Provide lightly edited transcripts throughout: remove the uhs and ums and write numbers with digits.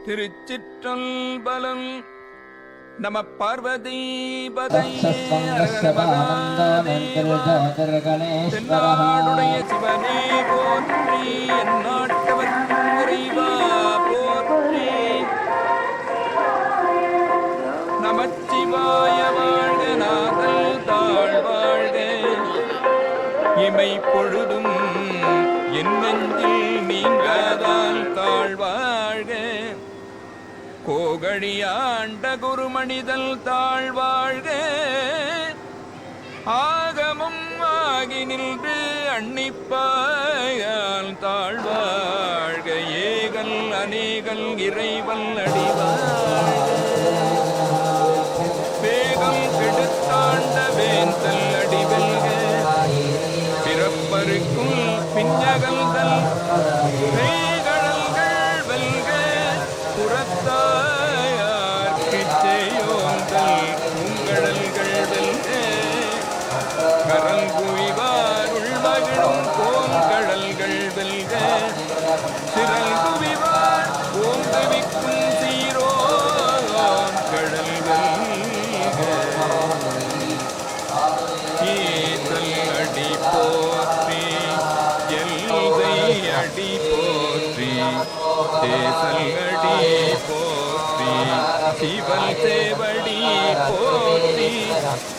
திருச்சிற்றம்பலம். நம பார்வதி பதையே தென்னாடுடைய சிவனே போற்றி, எந்நாட்டவர்க்கும் இறைவா போற்றி. நமச்சிவாய வாழ்க, நாதல் தாழ் வாழ்க, இமை பொழுதும் என் நெஞ்சில் நீங்காதால் தாழ்வாழ்க. கோகழியாண்ட குருமணிதல் தாழ்வாழ்க, ஆகமும் ஆகி நின்று அன்னிப்பாயால் தாழ்வாழ்க. ஏகல் அநேகல் இறைவல் அடிவாழ்க, வேகம் கெடுத்தாண்ட வேந்தல் அடிவெல்க. பிறப்பருக்கும் பிஞ்சகல்தல் பேய்கடல்கள் வெல்க, புறத்தாயார்க்குச் செய்யோந்தல் பூங்கடல்கள் வெல்க. கரங்குவிவார் உள்மகிழும் பூங்கடல்கள் வெல்க, சிறங்குவிவார் ஓங்குவிக்கும் சீரோன் கடல் வெல்க. ஈசல் அடி போற்றி, எல்தை அடி போற்றி, தேசல் அடி போற்றி, சிவன் சேவடி போற்றி.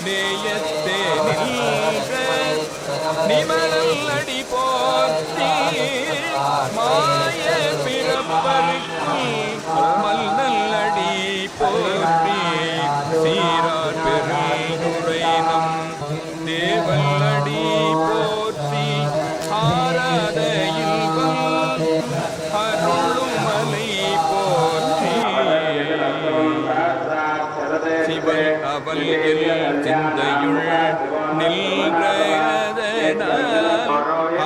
நேயத்தே நின்ற நிமலல் அடி போற்றி, மாய பிறப்பருக்கும் மல்நல் அடி போற்றி. சீரார் பெருந்துரைனம் தேவல் அடி போற்றி, ஆராத இல்வம் அருளும் மலை போற்றி. சிவன் அவல் எல் சிந்தையுள் நின்றதனால்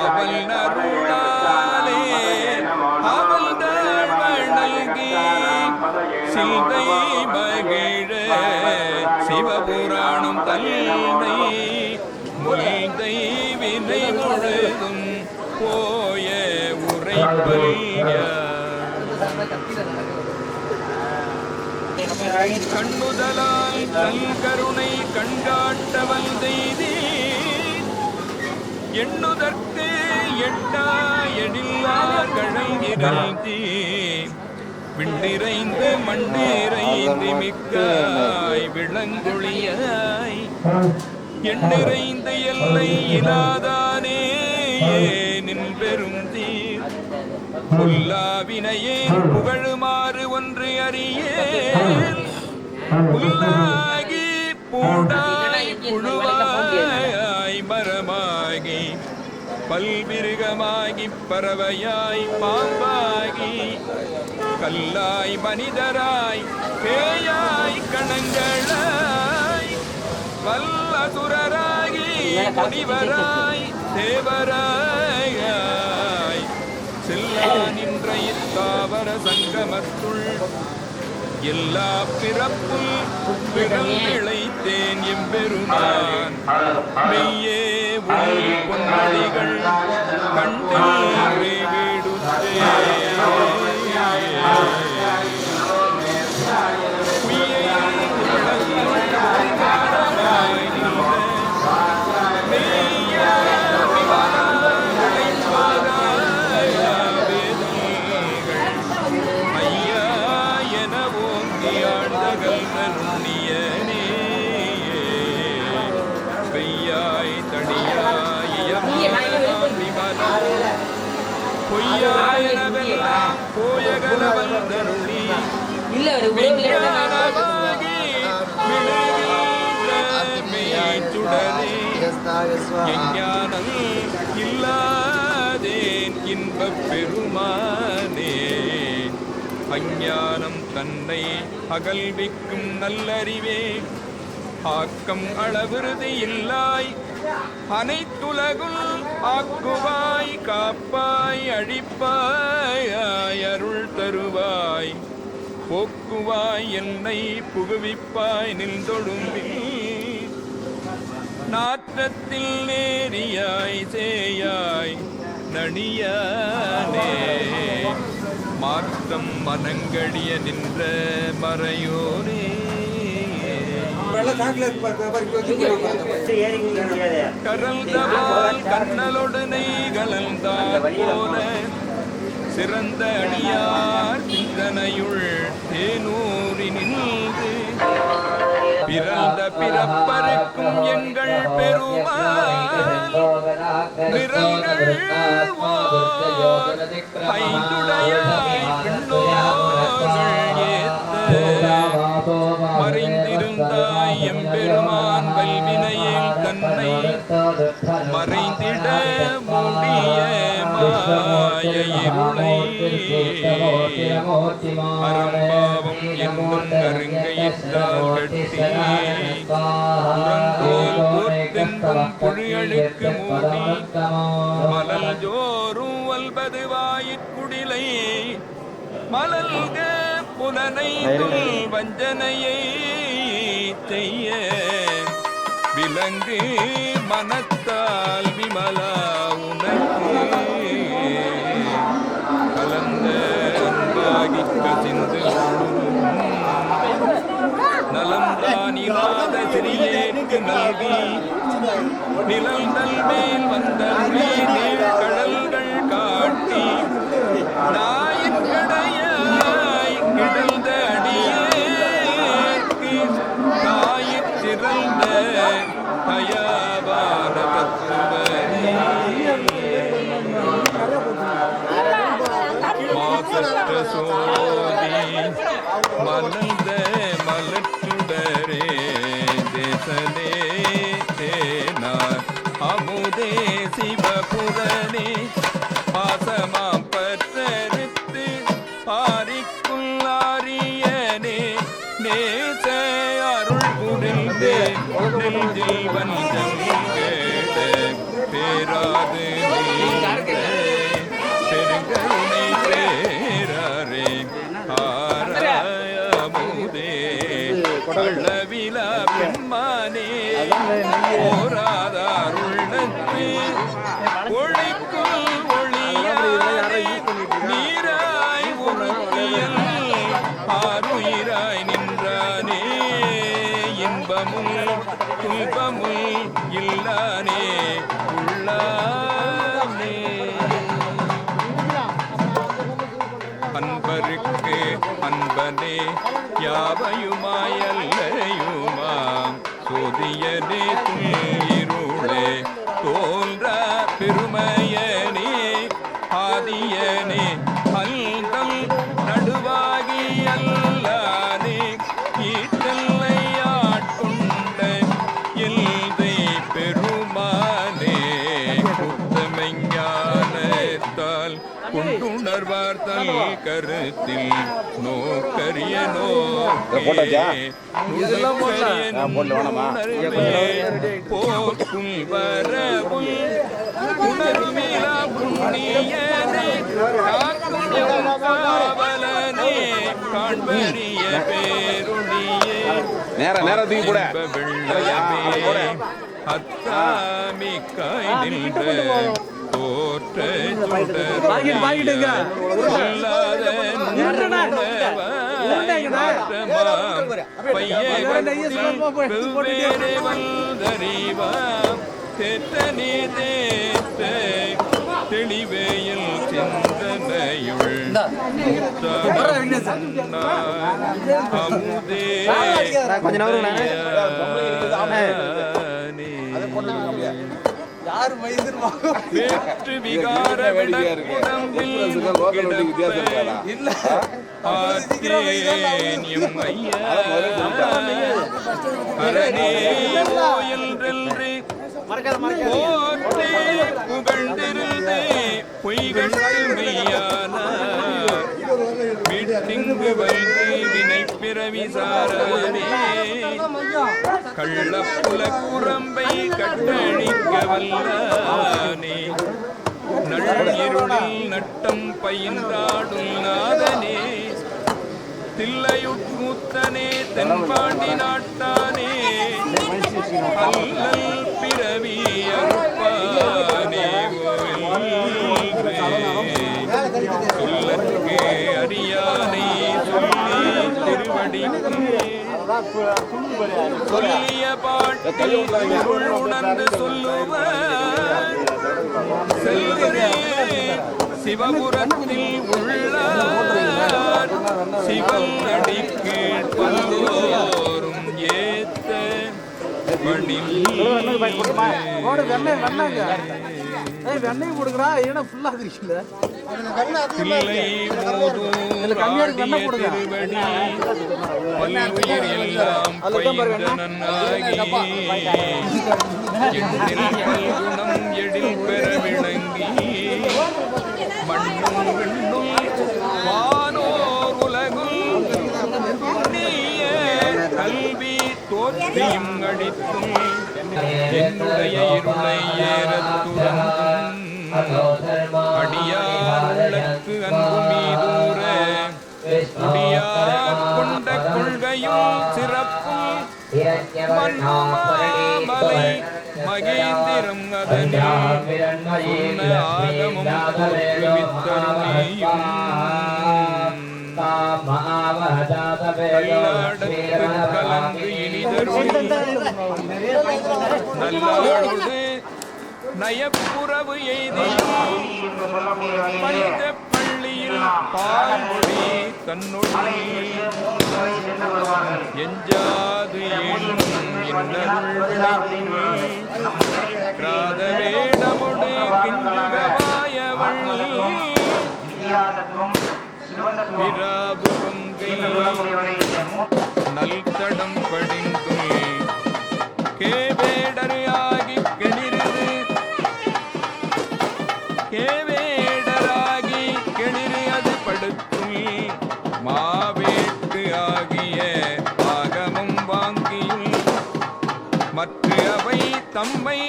அவள் அருளாலே அவள் தாழ்வணங்கி சிந்தை மகிழ சிவபுராணம் தன்னை முல்தை வினை முழுதும் போய உரைப்பல்ய. கண்ணுதலால் தன் கருணை கண்காட்டவன் செய்தி, எண்ணுதற்கு எட்டா எழில்லா கழல்கிறந்தி. விண்ணிறைந்து மண்ணிறைந்து மிக்காய் விளங்கொழியாய், எண்ணிறைந்து எல்லை இலாதானே நின் பெரும் தீர். புல்லாவினையே புகழுமாறு ஒன்று அறியேல், புல்லாகி பூடாய் புழுவாய் மரமாகி பல்விருகமாகி பறவையாய் பாம்பாகி கல்லாய் மனிதராய் பேயாய் கணங்களாய் வல்லசுரராகி முனிவராய் தேவராய் செல்லா நின்ற இத்தாவர சங்கமத்துள் எல்லா பிறப்புள் பிறல் இழைத்தேன் எம்பெருமான். மெய்யே உள் பொன்னடிகள் கண்டில் வீடுத்தே, பொய்யாயனவெல்லாம் போயகலவல் தருளி விஞ்ஞானமாகி மெய்ச்சுடரே. எஞ்ஞானம் இல்லாதேன் இன்பப் பெருமானே, அஞ்ஞானம் தன்னை அகல்விக்கும் நல்லறிவே. ஆக்கம் அளவிருதி இல்லாய் அனைத்துலகுள் ஆக்குவாய் காப்பாய் அழிப்பாய் அருள் தருவாய். போக்குவாய் என்னை புகுவிப்பாய் நின்றொழும்பில், நாற்றத்தில் நேரியாய் சேயாய் நணியானே. மாற்றம் மனங்கடிய நின்ற மறையோரே கரல்தவால் கண்ணலொடனை கலந்தார் போல சிறந்த அடியார் சிந்தனையுள் தேனூரினின்று பிறந்த பிறப்பருக்கும் எங்கள் பெருமாள் விரல்கள் ஐந்துடையாய் பின்னோர்கள் ஏத்த மறைந்திருந்தாய் எம்பெருமான் வல்வினையில் தன்னை மறைந்திட முடிய மாய இருளை அறம்பாவம் என்னும் அருங்கையிட்டால் கட்டி புறந்தோல் போர்த்தென்பும் புழியழுக்கு மூடி மலல் ஜோறும் வல்பது வாயிற்குடிலை மலல்க புலனை வஞ்சனையை செய்ய விலங்கு மனத்தால் விமலா உனக்கு கலந்த அன்பாகி கசிந்து நலம்தான் இல்லாத சிறியேற்கு நல்கி நிழல் நல்மேல் வந்த நீர் கடல்கள் காட்டி நாயின் கடையாய் கிடந்த அடியேற்கு தாயிற் சிறந்த தயாவான தத்துவரே மாசற்ற சோதி மலர்ந்த மலச்சுடரே தேசனே தேனார் அமுதே சிவபுரனே பாசமாம் பற்றறுத்து பாரிக்குள்ளாரியனே நேச அருள் புரிந்து நெஞ்சில் வஞ்சம் கேட பேராது பெருங்கருணை பேரே ஆராயமுதே அளவிலா பெண்மானே ஓராதாருள்ளத்து ஒளிக்குள் ஒளியாரை நீராய் உருக்கியல் ஆருயிராய் நின்றானே இன்பமும் துன்பமும் இல்லானே உள்ளானே அன்பருக்கு அன்பனே யாவையுமாயல்லையுமாம் சோதியனே துயிரோளே தோன்ற பெருமையனே ஆதியனே அல்தல் நடுவாகி அல்லானே ஈட்டல்லை ஆட்கொண்ட எல்தை பெருமானே குத்தமெஞ்ஞானத்தால் கொண்டுணர்வார் தல் கருத்தில் நோக்கரிய நோக்கே போக்கும் வரவும் உணர்விலா புண்ணியனே காவலனே காண்பரிய பேருளியே நேரத்துக்கு கூட வெள்ளமே அத்தாமிக்காய் நின்ற தோற்ற தெளிவேயில் சிந்தனையுள் அமுதே வேற்று விகார புகழ்ந்திருந்து பொய்கட்டு மெய்யான வீட்டிங்கு வந்து வினை பிறவி சாரனே கள்ளப்புல குரம்பை கட்டழிக்க வல்லானே நள்ளிருளில் நட்டம் பயின்றாடும் நாதனே தில்லையுட்கூத்தனே தென்பாண்டி நாட்டானே அல்லல் பிறவி அறுப்பானே சொல்லற்கு அறியானை சொல்லி திருவடி சொல்லிய பாட்டில் பொருள் உணர்ந்து சொல்லுவர் செல்கிறே சிவபுரத்தில் உள்ளார் சிவன் அடிக்கு பல்லோரும் ஏத்த வெண்ணெய் போடுக்கிறா ஏன்னா ஃபுல்லா இருக்குல்ல பிள்ளை மோதும் திருவடி பல்லுயிர் எல்லாம் பைந்தனன் ஆகி எண்ணில் பல்குணம் எழில் பெற விளங்கி மண்ணும் விண்ணும் வானோர் உலகும் புண்ணிய கல்வி தோற்றியும் அடித்தும் என்னுடைய இருளை ஏறத்துறந்தும் அடியாருக்கு அன்பு மீதூர குடியார் கொண்ட கொள்கையும் சிறப்பும் மன்னுமாமலை மகேந்திரம் அதனில் சொன்ன ஆகமும் தோற்றுவித்தருளியும் கல்லாடத்து கலந்து இனிதருள் நல்லாளோடு நயப்புறவு எய்தியும் பஞ்ச பள்ளியில் பால்மொழி தன்னுள் எஞ்சாது ஏழும் இன்னருள் கிராத வேடமுடு கிஞ்சுகவாயவள் பிராபுகங்கை நல்தடம் படிந்தும் கேவேடர் ஆகி கெளிருது கேவேடராகி கெளிரு அது படுத்தும் மாவேட்டு ஆகிய ஆகமம் வாங்கியும் மற்ற அவை தம்மை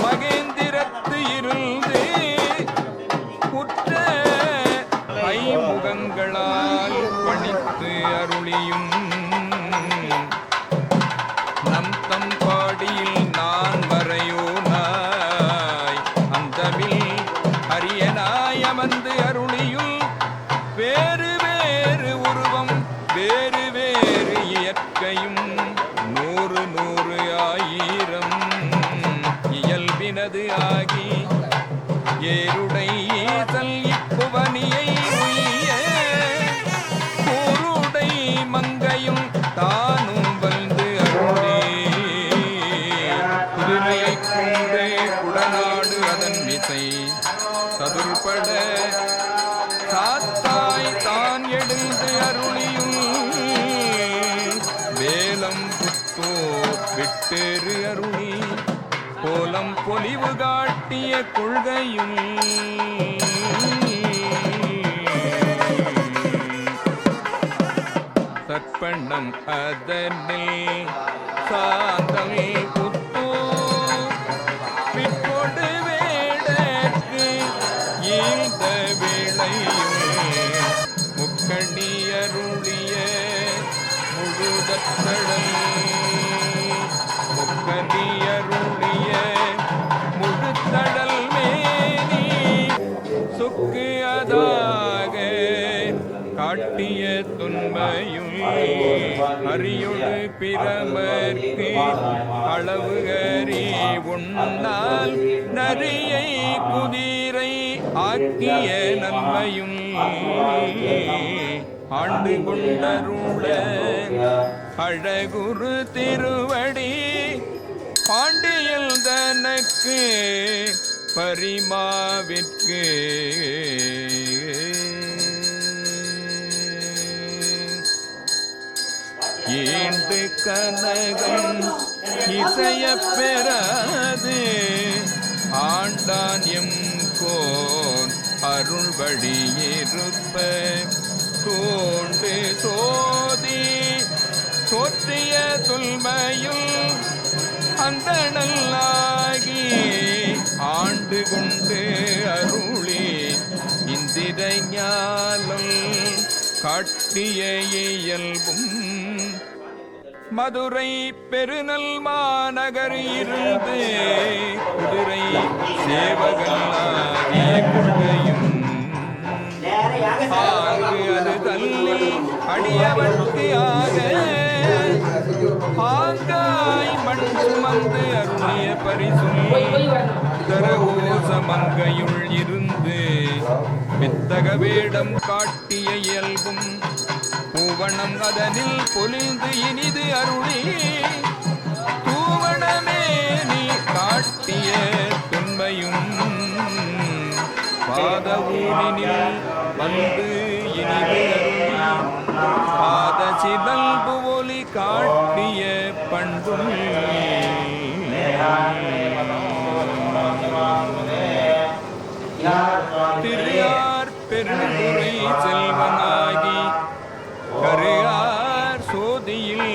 மகேந்திரத்து இருந்து குற்ற ஐமுகங்களால் பணித்து அருளியும் நம் தம் பாடியில் நான் வரையோனாய் அந்தமில் அரியனாய் அமர்ந்து அருளியும் வேறு வேறு உருவம் வேறு வேறு இயற்கையும் நூறு நூறு ஆயிரம் இயல்பினது ஆகி ஏருடை ஈசல் இப்புவனியை உய்ய கூருடை மங்கையும் தானும் வந்து அருளே குதிரையை கொண்டு குடநாடு அதன் விசை சதுர்பட சாத்தாய் தான் எழுந்து அருளியும் வேலம் புத்தோர் விட்டேறு அருளி கோலம் பொலிவு காட்டிய கொள்கையும் சற்பண்ணம் அதனில் சாந்தமே புத்தோ பிற்பொடு வேடற்கு ஈந்த வேளையும் முக்கணியருளிய முழுதத்தடல் முக்கணியருளிய முழுத்தடல் மேனி சுக்கு அதாக காட்டிய துன்பையும் அரியுடு பிரமர்க்கு அளவு அறி உண்ணால் நரியை குதிரை ஆக்கிய நன்மையும் ஆண்டு கொண்டருள அழகுரு திருவடி பாண்டியல் தனக்கு பரிமாவிற்கு ஈண்டு கனகம் இசைய பெறாது ஆண்டான் எம் கோன் அருள்படி இருப்ப தோண்டு சோதி தோற்றிய துல்மையும் அந்த நல்லாகி ஆண்டு கொண்டு அருளி இந்திர ஞானம் காட்டிய இயல்பும் மதுரை பெருநல் மாநகர் இருந்து குதிரை சேவகன் ஆகிய கொள்கை எளியவர்க்கு ஆக ஆங்காய் மண் சுமந்து அருளிய பரிசும் தரவோச மங்கையுள் இருந்து வித்தக வேடம் காட்டிய இயல்பும் பூவணம் அதனில் பொலிந்து இனிது அருளி தூவணமே நீ காட்டிய தொன்மையும் பாத ஊரினில் வந்து இனிது அருளி பாத சிதல்பு ஒலி காட்டிய பண்பும் திருயார் பெருந்துரை செல்வனாகி கரையார் சோதியில்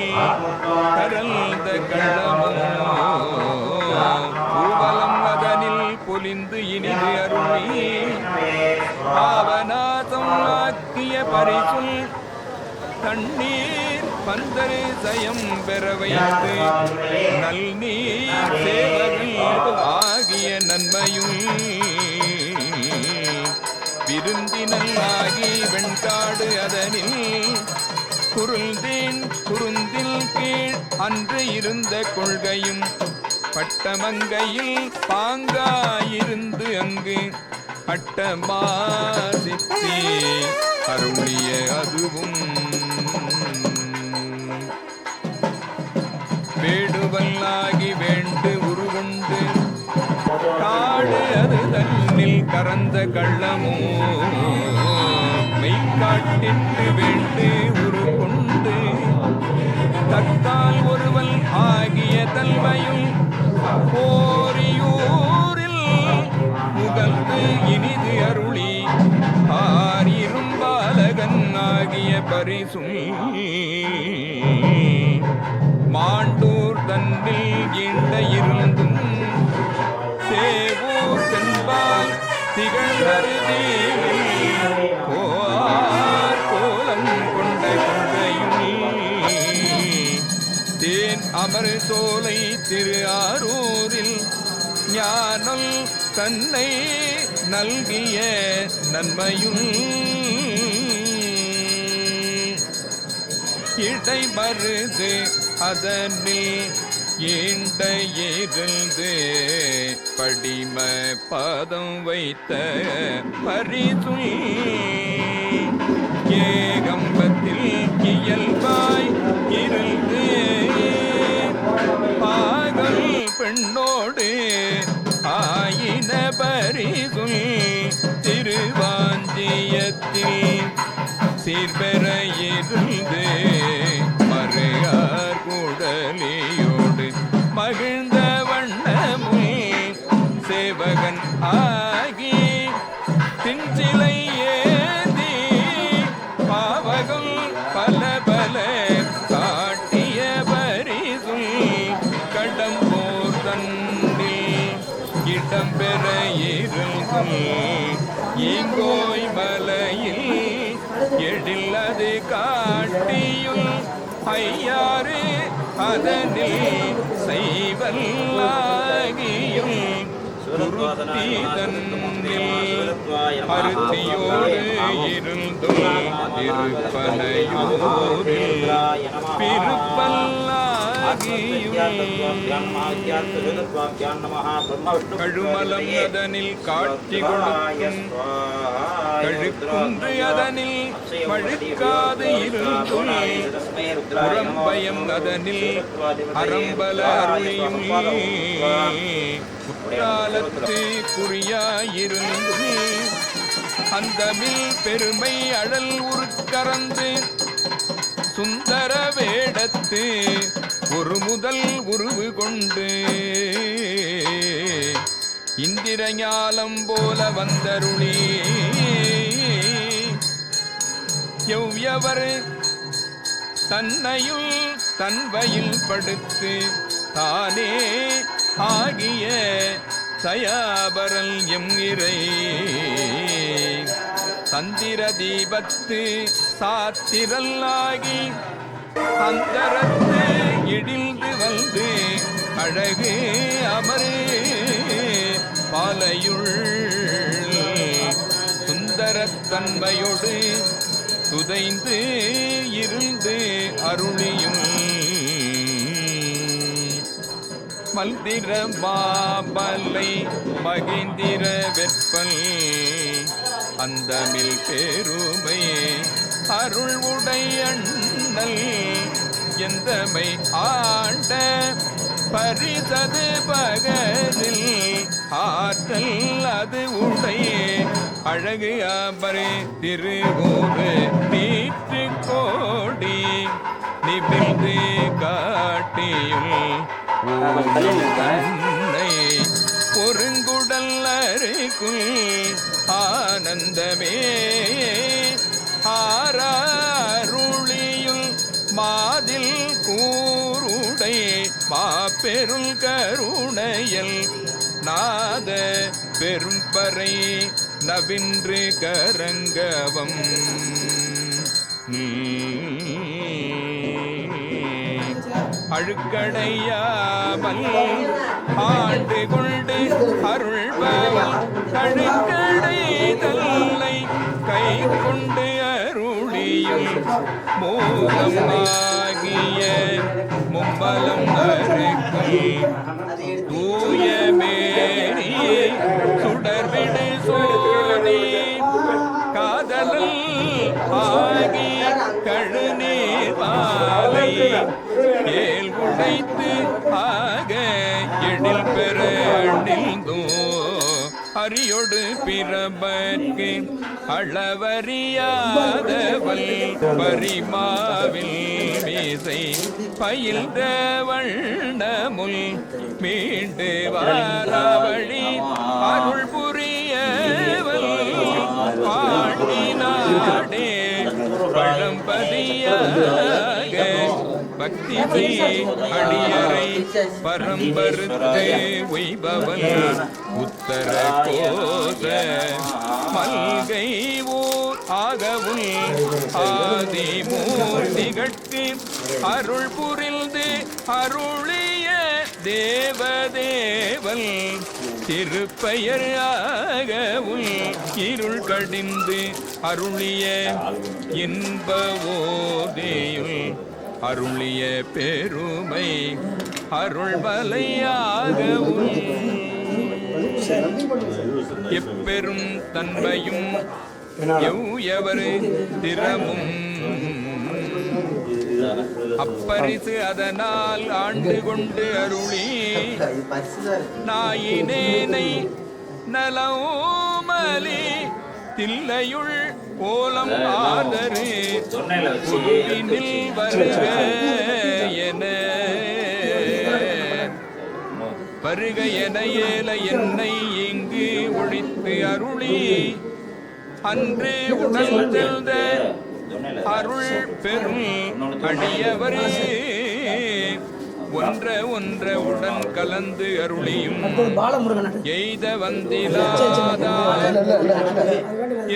கரந்த கள்ளமோ பூவலம் அதனில் பொலிந்து இனிது அருளி பாவநாசம் ஆக்கிய பரிசுல் தண்ணீர் பந்தரு சயம் பெற வைத்து நல் நீர் சேவகள் ஆகிய நன்மையும் விருந்தினல்லாகி வெண்காடு அதனில் குருந்தில் கீழ் அன்று இருந்த கொள்கையும் பட்டமங்கையில் பாங்காயிருந்து அங்கு அட்டமாசித்தி அருளிய அதுவும் வேடுவல்லாகி வேண்டு உருகொண்டு காடு அது தன்னில் கறந்த கள்ளமோ மெய்காட்டிட்டு வேண்டு உருகொண்டு தத்தால் ஒருவன் ஆகிய தல்வையும் போரியூரில் முகந்து இனிது அருளி ஆரிரும்பாலகன் ஆகிய பரிசும் மாண்டூர் தன்னில் ஈண்ட இருந்தும் சேவூர் தென்பால் திகழ்ந்தருதி கோலம் கொண்ட கொள்கையும் தேன் அமர் சோலை திரு ஆரூரில் ஞானல் தன்னை நல்கிய நன்மையும் இடைமருது அதனில் ஈண்ட இருந்து படிம பாதம் வைத்த பரிசுல் ஏகம்பத்தில் இயல்பாய் இருந்து பாகல் பெண்ணோடு ஆயின பரிசுல் திருவாஞ்சியத்தில் சீர்பெற இருந்து மறையார் குடலியோடு மகிழ்ந்த வண்ணமும் சேவகன் ஆகி திஞ்சிலை ஏந்தி பாவகம் பல பல காட்டிய பரிசும் கடம்போர் தன்னில் இடம்பெற இருக்கும் இங்கோய் மலையில் எழில் அது காட்டியும் ஐயாறு அதனில் செய்வல்லாகியும் துருத்தி தன்னில் பருத்தியோடு இருந்தும் திருப்பனையோரில் கழுமலம் அதனில் காட்சி கொடுக்கும் கழுக்குன்று அதனில் பழுக்காது இருந்தும் புறம்பயம் அதனில் அறம்பல அருளியும் குற்றாலத்து குறியாயிருந்தும் அந்தமில் பெருமை அழல் உருக்கறந்து சுந்தர வேடத்து ஒரு முதல் உருவு கொண்டு இந்திர ஞாலம் போல வந்தருளி எவ்யவர் தன்னையுள் தன்வையில் படுத்து தானே ஆகிய தயாபரல் எம் இறை தந்திர தீபத்து சாத்திரல்லாகி அந்தரத்து இடிந்து வந்து அழகு அமரே பாலையுள் சுந்தரத்தன்மையோடு துதைந்து இருந்து அருளியும் மல்திர மாபலை மகிந்திர வெப்பல் அந்தமில் பெருமை அருள் உடையண்ணல் எந்தமை ஆண்ட பரிசது பகதில் ஆற்றல் அது உடைய அழகு அபரே திருகூறு நீற்று கோடி நிமிர்ந்து காட்டியும் தன்னை பொருங்குடல் அருக்குள் ஆனந்தமே ஆராருளியுள் மாதில் கூருடை மாபெருள் கருணையல் நாத பெரும்பறை நவின்று கரங்கவம் அழுக்கடையாமல் ஆண்டு கொண்டு அருள்பவன் கழுக்கடை தல்லை கை கொண்டு அருளியும் மூலமாகிய மும்பலம் அருக்கும் தூய மேரி சுடர்விடு சோதி காதலல் ஆகி கழுநீர் மாலை ஏல் உடைத்து ஆக எழில் பெற அணிந்தோ அரியோடு பிறபற்கு அளவறியாதவள் பரிமாவில் மீசை பயில்ந்த வண்ணமுல் மீண்டு வாராவழி அருள் புரியவள் பாண்டி நாடே பழம்பதியாக பக்தி அடியரை பரம்பருத்து உய்பவன் உத்தர கோச மல்கை ஊர் ஆகவும் ஆதிமூர்த்திகட்கு அருள் புரிந்து அருளிய தேவதேவன் திருப்பெயர் ஆகவும் இருள் கடிந்து அருளிய இன்ப ஓதியுள் அருளிய பெருமை அருள்மலையாகவும் எப்பெரும் தன்மையும் எவ்வரு திறமும் அப்பரிசு அதனால் ஆண்டு கொண்டு அருளி நாயினேனை நலோமலி தில்லையுள் கோலம் ஆதரு குழுவினில் வருக என வருக என ஏல என்னை இங்கு ஒழித்து அருளி அன்று உடல் செல்த அருள் பெரும் அடியவரே ஒன்ற உடன் கலந்து அருளியும் எய்த வந்திலாதார்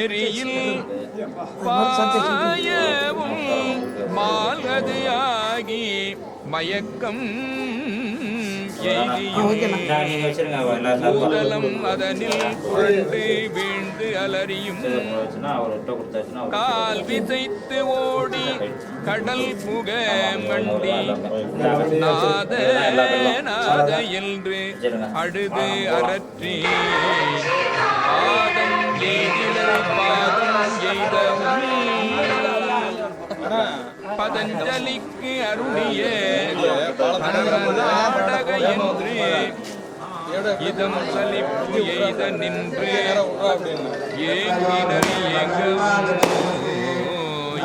எரியில் பாயவும் மால்கது ஆகி மயக்கம் பூதலம் அதனில் புரண்டு வீழ்ந்து அலறியும் கால் விதைத்து ஓடி கடல் புக மண்டி நாத நாத என்று அழுது அரற்றி பாதம் எய்திடர் பாதம் எய்தவும் பதஞ்சலிக்கு அருளிய நாடக என்று இதம் சலிப்பு எய்த நின்று ஏங்கினர் எங்கவும்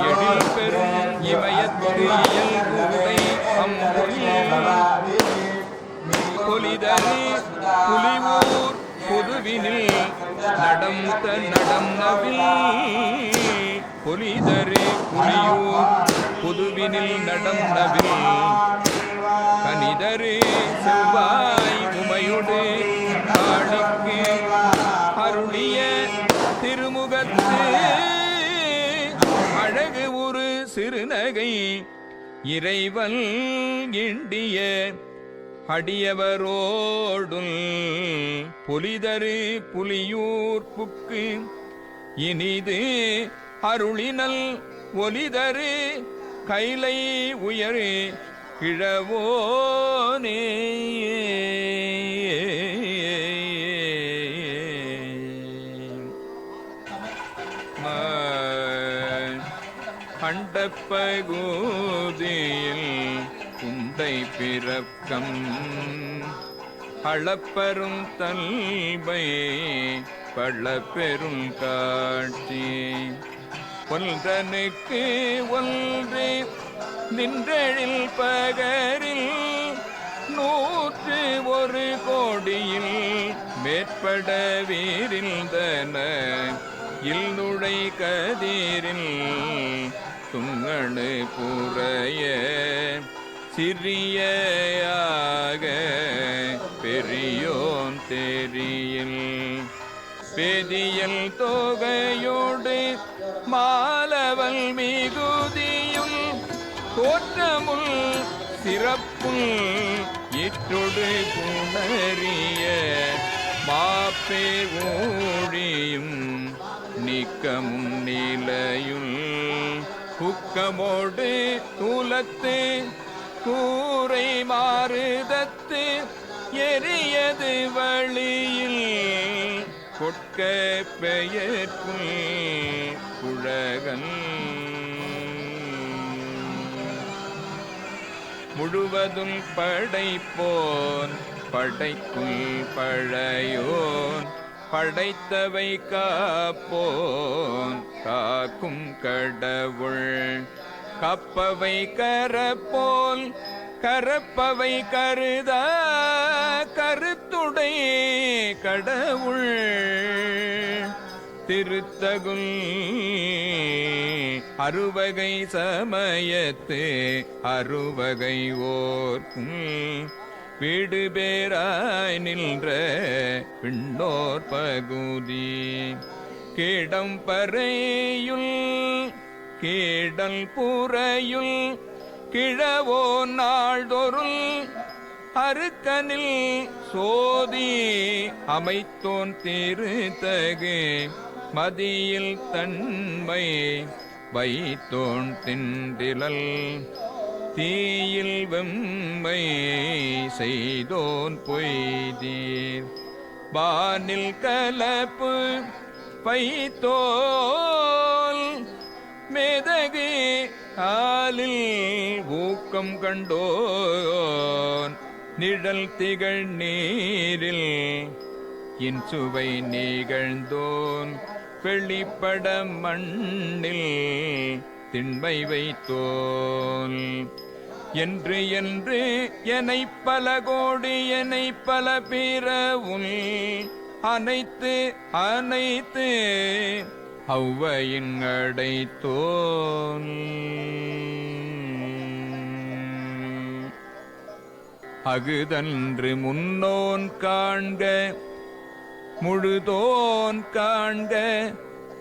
எழில் பெரும் இமயத்து இயல்புடை பொலிதரு புலிவூர் புதுவினில் நடந்த நடந்தவில் பொலிதரு புலியூர் புதுவினில் நடந்தவில் கனிதரு செவ்வாய் உமையோடு காணிக்கு அருளிய திருமுகத்து அழகு ஒரு சிறுநகை இறைவன் இண்டிய அடியவரோடும் பொலிதரு புலியூர் புக்கு இனிது அருளினல் ஒலிதரு கைலை உயரு கிழவோனே அண்டப்பகுதியில் குண்டை பிறக்கம் அளப்பெரும் தல்பை பள்ளப்பெரும் காட்சி ஒன்றனுக்கு ஒன்று நின்றழில் பகரில் 101 கோடியில் மேற்பட வீரில்தன இல்நுழை கதிரில் துங்கணு புறைய சிறியாக பெரியோன் தெரியில் பெதியல் தொகையோடு மாலவல் மிகுதியும் தோற்றமுள் சிறப்புள் இற்றொடு புணரிய மாப்பே ஊழியும் நீக்கமும் நிலையுள் புக்கமோடு தூலத்து கூரை மாறுதத்து எரியது வழியில் கொட்க பெயர்க்கும் குழகன் முழுவதும் படைப்போன் படைக்குள் பழையோன் படைத்தவை காப்போன் காக்கும் கடவுள் கப்பவை கரப்போல் கரப்பவை கருதா கருத்துடை கடவுள் திருத்தகுல் அறுவகை சமயத்து அறுவகை ஓர்க்கும் வீடு பேராய் நின்ற பின்னோர் பகுதி கேடம் பறையுள் கேடல் புறையுள் கிழவோ நாள்தொருள் அருக்கனில் சோதி அமைத்தோன் திருத்தகு மதியில் தன்மை வைத்தோன் திண்டிலல் தீயில் வெம்மை செய்தோன் பொய்தீர் வானில் கலப்பு வைத்தோல் மேதகு காலில் ஊக்கம் கண்டோன் நிழல் திகழ் நீரில் இன்சுவை நிகழ்ந்தோன் வெளிப்பட மண்ணில் திண்மை வைத்தோன் என்று என்று என்னை பல கோடி என்னை பல பிறவும் அனைத்து அனைத்து ஔவையின் அடைத்தோன் அகுதன்று முன்னோன் காண்க முழுதோன் காண்க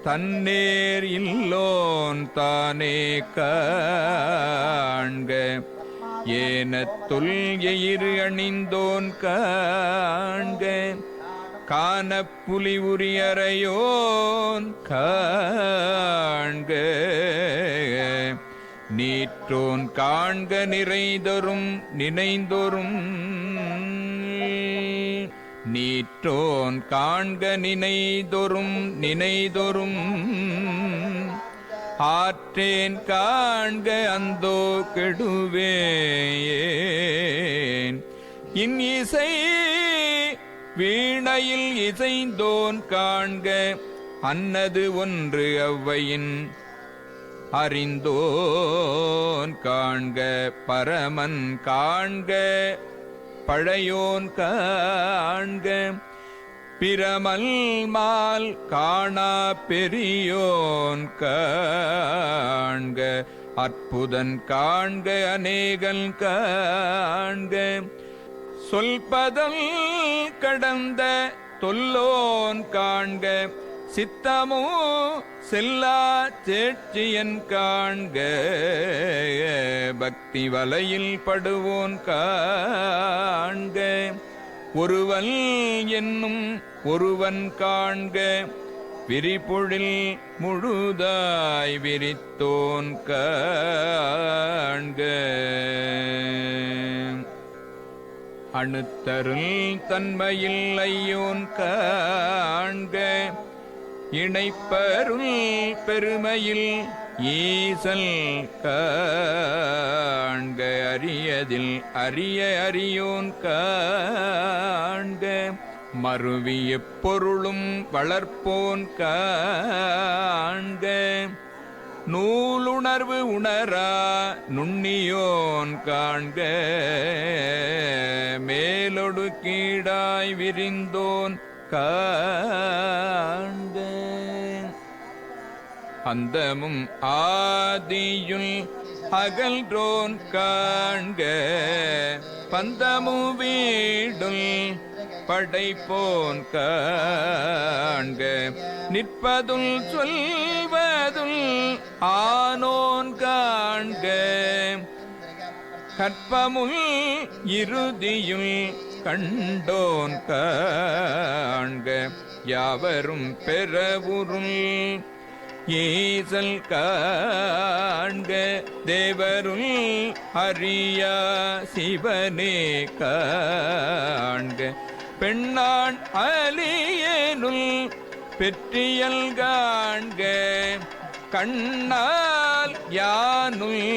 தன்னேர் இல்லோன் தானே காண்க ஏனத்துள் எயிறு அணிந்தோன் காண்க காணப்புலி உரியறையோன் காண்க நீற்றோன் காண்க நிறைதொரும் நினைந்தொரும் நீற்றோன் காண்க நினைதொரும் நினைதொரும் ஆற்றேன் காண்க அந்தோ கெடுவேன் இன் இசை வீணையில் இசைந்தோன் காண்க அன்னது ஒன்று அவ்வையின் அறிந்தோன் காண்க பரமன் காண்க பழையோன் காண்க பிரமல் மால் காணா பெரியோன் காண்க அற்புதன் காண்க அநேகன் காண்க சொல்பதல் கடந்த தொல்லோன் காண்க சித்தமோ செல்லா சேட்சியன் காண்க பக்தி வலையில் படுவோன் காண்க ஒருவன் என்னும் ஒருவன் காண்க விரிபொழில் முழுதாய் விரித்தோன் காண்க. அணுத்தருள் தன்மையில் ஐயோன் காண்க. இணைப்பருள் பெருமையில் ஈசல் காண்க. அரியதில் அரிய அறியோன் காண்க. மருவிய பொருளும் வளர்ப்போன் காண்க. நூலுணர்வு உணரா நுண்ணியோன் காண்க. மேலொடு கீழாய் விரிந்தோன் காண்க. அந்தமும் ஆதியுள் அகல்றோன் காண்க. பந்தமும் வீடுள் படைப்போன் காண்க. நிற்பதுள் சொல்வதுள் ஆனோன் காண்க. கற்பமுள் இறுதியுள் கண்டோன் காண்க. யாவரும் பெறவுருள் ஈசல் காண்க. தேவருள் அறியா சிவனே காண்க. பெண்ணான் அலியனுள் பெற்றியல் காண்க. கண்ணால் யானுள்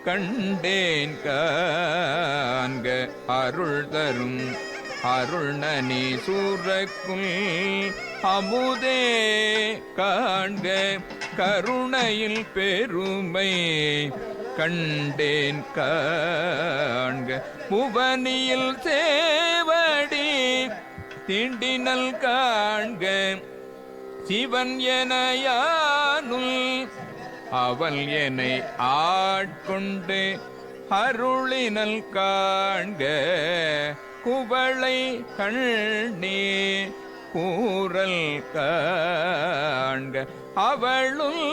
கண்டேன் காண்க. அருள் தரும் அருள்நனி சூரக்குள் அமுதே காண்க. கருணையில் பெருமை கண்டேன் காண்க. புவனியில் சேவடி தீண்டினல் காண்க. சிவன் என யானுள் அவள் என்னை ஆட்கொண்டு அருளினல் காண்க. குவளை கண்ணே கூறல் காண்க. அவளுள்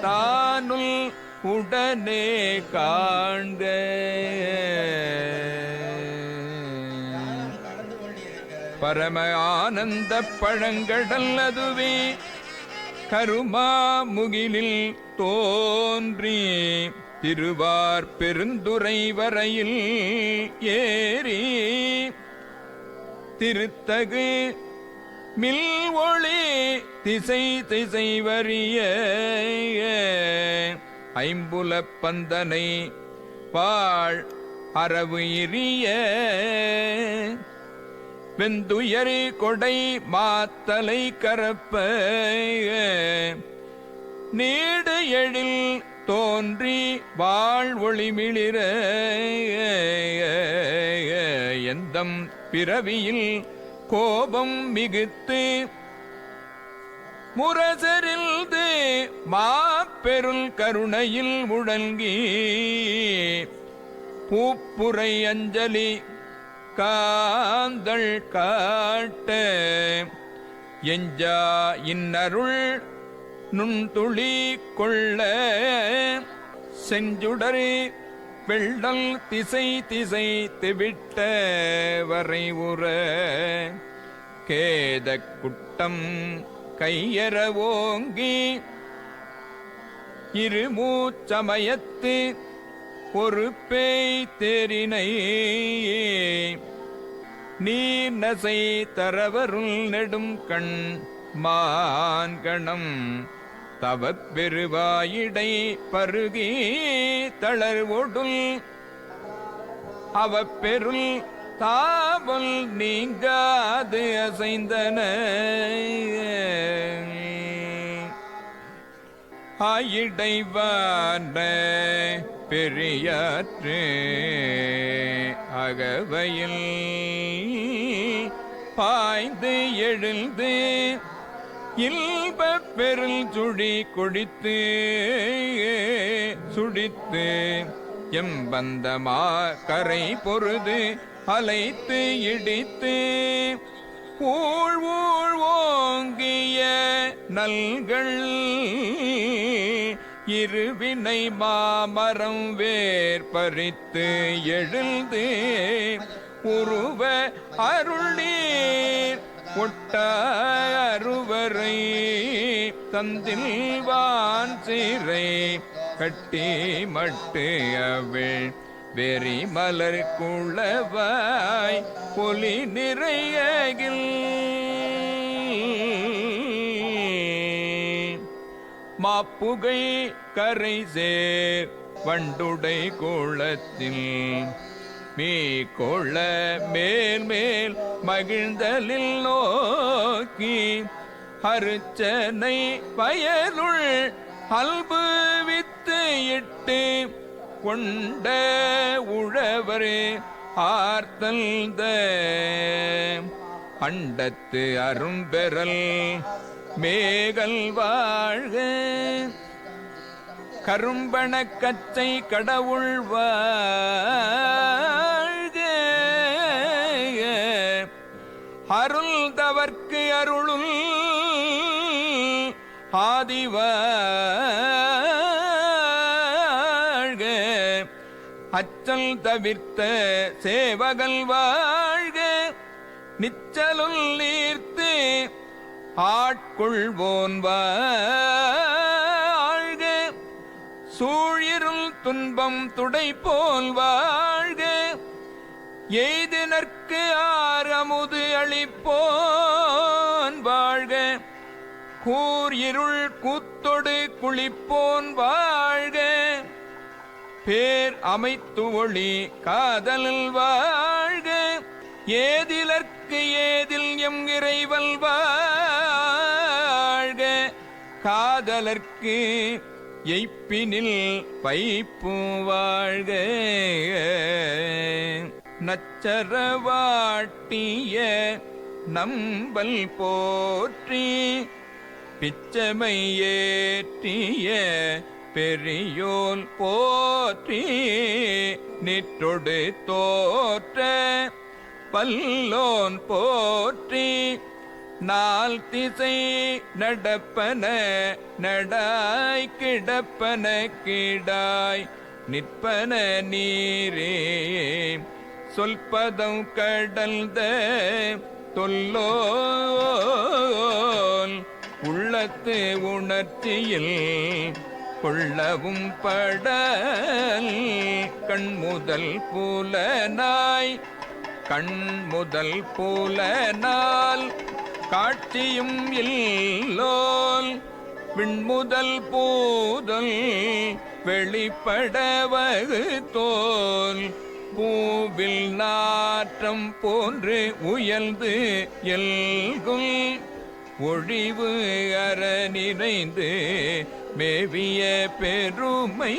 தானுள் உடனே காண்க. பரம ஆனந்த பழங்கடல் அதுவே கருமா முகிலில் தோன்றி திருவார் பெருந்துறை வரையில் ஏறி திருத்தகு மில் ஒளி திசை திசை வரிய ஐம்புலப் பந்தனை வாழ் அரவு எரிய வெந்துயரி கொடை மாத்தலை கரப்ப நீடு எழில் தோன்றி வாழ் ஒளிமிளிர எந்தம் பிறவியில் கோபம் மிகுத்து முரசரில்து மாப்பெருள் கருணையில் முழங்கி பூப்புரை அஞ்சலி காந்தள் காட்ட எஞ்சா இன்னருள் நுண்துளி கொள்ள செஞ்சுடரே வெள்ளல் திசை திசை திவிட்ட வரை உற கேத குட்டம் கையற ஓங்கி இருமூச்சமயத்து ஒரு பேய் தேரினை நீர் நசை தரவருள் நெடும் கண் மான்கணம் தவப் பெருவாயிடை பருகி தளர்வொடுல் அவப்பெருள் தாவல் நீங்காது அசைந்தன ஆயிடைவான பெரியாற்று அகவையில் பாய்ந்து எழுந்து இல்பப் பெருள் சுழி கொடித்து சுடித்து எம்பந்தமா கரை பொருது அலைத்து இடித்து ஊழ் ஊழ் ஓங்கிய நல்கள் இருவினை மாமரம் வேர் பறித்து எழுந்து உருவ அருள் நீர் ஒட்ட அருவரை தந்தில் வான் சிறை கட்டி மட்டு அவள் வெறி மலர் குளவாய் பொலி நிறையகில் மாப்புகை கரை சேர் வண்டுடை கோளத்தில் மீ கொள்ள மேல் மேல் மகிழ்ந்தலில் நோக்கி அருச்சனை பயனுள் அல்பு வித்து இட்டு கொண்ட உழவரே ஆர்த்தல்த அண்டத்து அரும்பெறல் மேகல் வாழ்க கரும்பண கச்சை கடவுள் வாழ்க அருள் தவர்க்கு அருளுள் ஆதிவாழ்க அச்சல் தவிர்த்த சேவகல் வாழ்க நிச்சலுள் நீர்த்து ஆட்கொள்வோன் வாழ்க சூழிருள் துன்பம் துடைப்போல் வாழ்க எய்தினர்க்கு ஆரமுது அளிப்போன் வாழ்க கூர் இருள் கூத்தொடு குளிப்போன் வாழ்க பேர் அமைத்து ஒளி காதலில் வாழ்க ஏதிலர்க்கு ஏதில் எம் இறைவல் வாழ்க காதலர்க்கு எய்ப்பினில் வைப்பு வாழ்க நச்சரவாட்டிய நம்பல் போற்றி பிச்சமை ஏற்றிய பெரியோன் போற்றி நிற்றொடு தோற்ற பல்லோன் போற்றி நால் திசை நடப்பன நடாய் கிடப்பன கிடாய் நிற்பன நீரே சொல்பதம் கடல்த தொல்லோல் உள்ளத்து உணர்ச்சியில் கொள்ளவும் படல் கண்முதல் புலனாய் கண்முதல் புலனால் காட்சியும் இல்லோல் விண்முதல் பூதல் வெளிப்பட வகுத்தோல் பூவில் நாற்றம் போன்று உயர்ந்து எல்குல் ஒழிவு அற நிறைந்து மேவிய பெருமை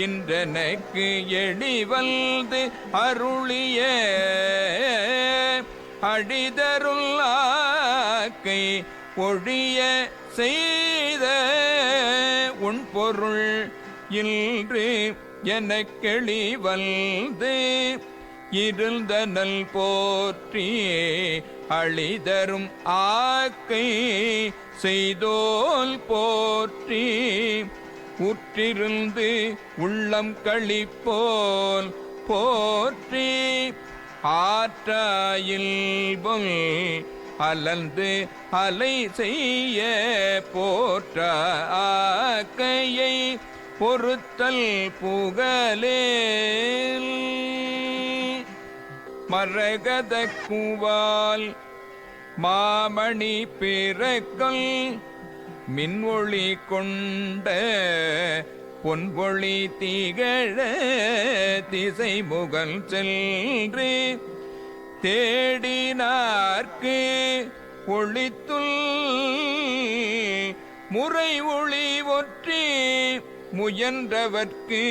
இன்றனக்கு எளிவல்து அருளிய அடிதருளாக்கை ஒழிய செய்த உன் பொருள் இன்று எனக்கெளிவல்து இருந்தனல் போற்றி அழிதரும் ஆக்கை செய்தோல் போற்றி உற்றிருந்து உள்ளம் களிப்போல் போற்றி ஆற்றாயில் பொல் அலர்ந்து அலை செய்ய போற்ற ஆக்கையை பொறுத்தல் புகழேல் மரகத குவால் மாமணி பிறக்கல் மின்ஒளி கொண்ட பொன்பொழி திகழ திசை முகல் சென்று தேடினார்க்கு ஒளித்துள் முறை ஒளி ஒற்றி முயன்றவர்க்கு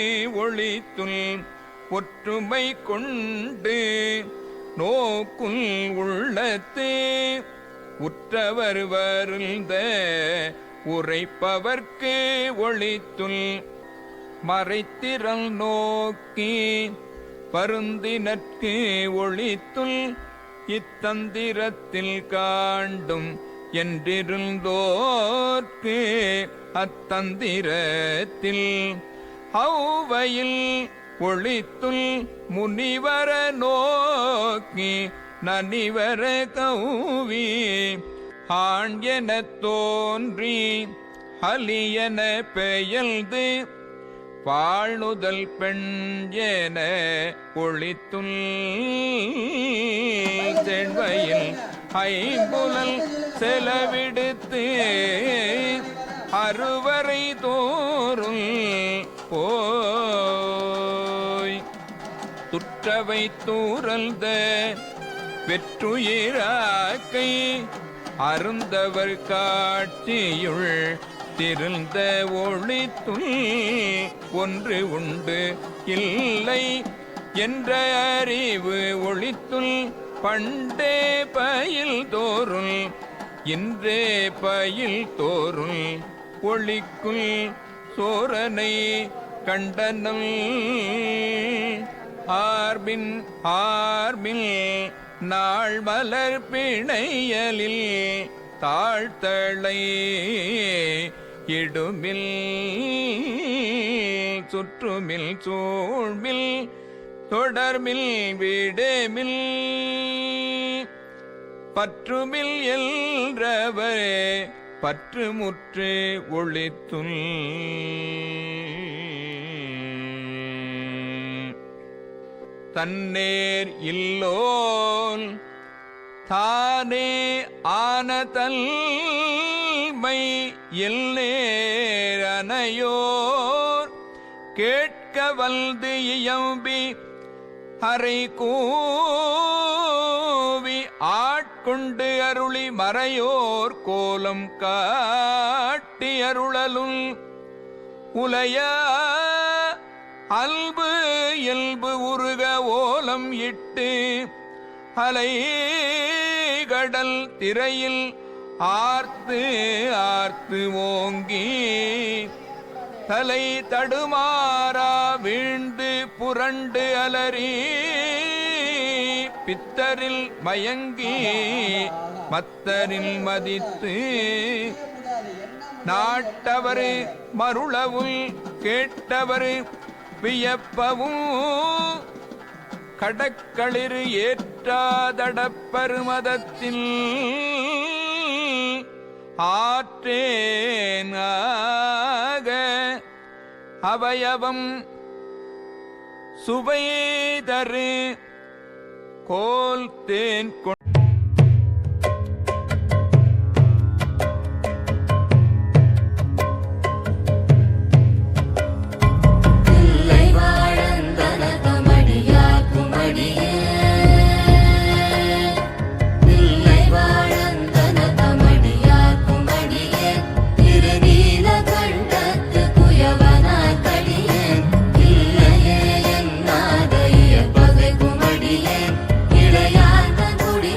ஒளித்துள் ஒற்றுமை கொண்டு நோக்குள் உள்ளத்து உற்றவர் வருந்த உரைப்பவர்க்கு ஒளித்துள் மறைத்திரல் நோக்கி பருந்தினற்கு ஒளித்துள் இத்தந்திரத்தில் காண்டும் என்றிருந்தோர்க்கு அத்தந்திரத்தில் ஔவையில் ஒளித்துள் முனிவர நோக்கி நனிவர கௌவி ஆண் எனத் தோன்றி அலியன பெயல்து வாழ்நுதல் பெண் என ஒளித்துள் செண்பையில் ஐம்புலல் செலவிடுத்து அறுவரை தோறும் போய் துற்றவை தூரல்த வெற்றுயிராக்கை அருந்தவர் காட்சியுள் திருந்த ஒளித்துள் ஒன்று உண்டு இல்லை என்ற அறிவு ஒளித்துள் பண்டே பயில் தோறும் இன்றே பயில் தோறும் ஒளிக்குள் சோரனை கண்டனம் ஆர்பின் ஆர்பில் நாள் மலர் பிணையலில் தாழ்த்தளை இடுமில் சுற்றுமில் சூழ்மில் தொடர்மில் விடேமில் பற்றுமில் என்றவரே பற்றுமுற்று ஒளித்துள் தன்னேர் இல்லோல் தானே ஆனதல்மை எல்லேர் அனையோர் கேட்க வல்து இயம்பி அறை கூவி ஆட்கொண்டு அருளி மறையோர் கோலம் காட்டி அருளலுள் உலைய அல்பு இயல்பு உருக ஓலம் இட்டு அலை கடல் திரையில் ஆர்த்து ஆர்த்து ஓங்கி தலை தடுமாறா வீழ்ந்து புரண்டு அலறி பித்தரில் மயங்கி மத்தரில் மதித்து நாட்டவர் மருளவும் கேட்டவர் வியப்பவும் கடக்களிறு ஏற்றாதடப்பருமதத்தில் ஆற்றேனாக அவயவம் சுவைதரு கோல் தேன் இளையார்ந்த குடி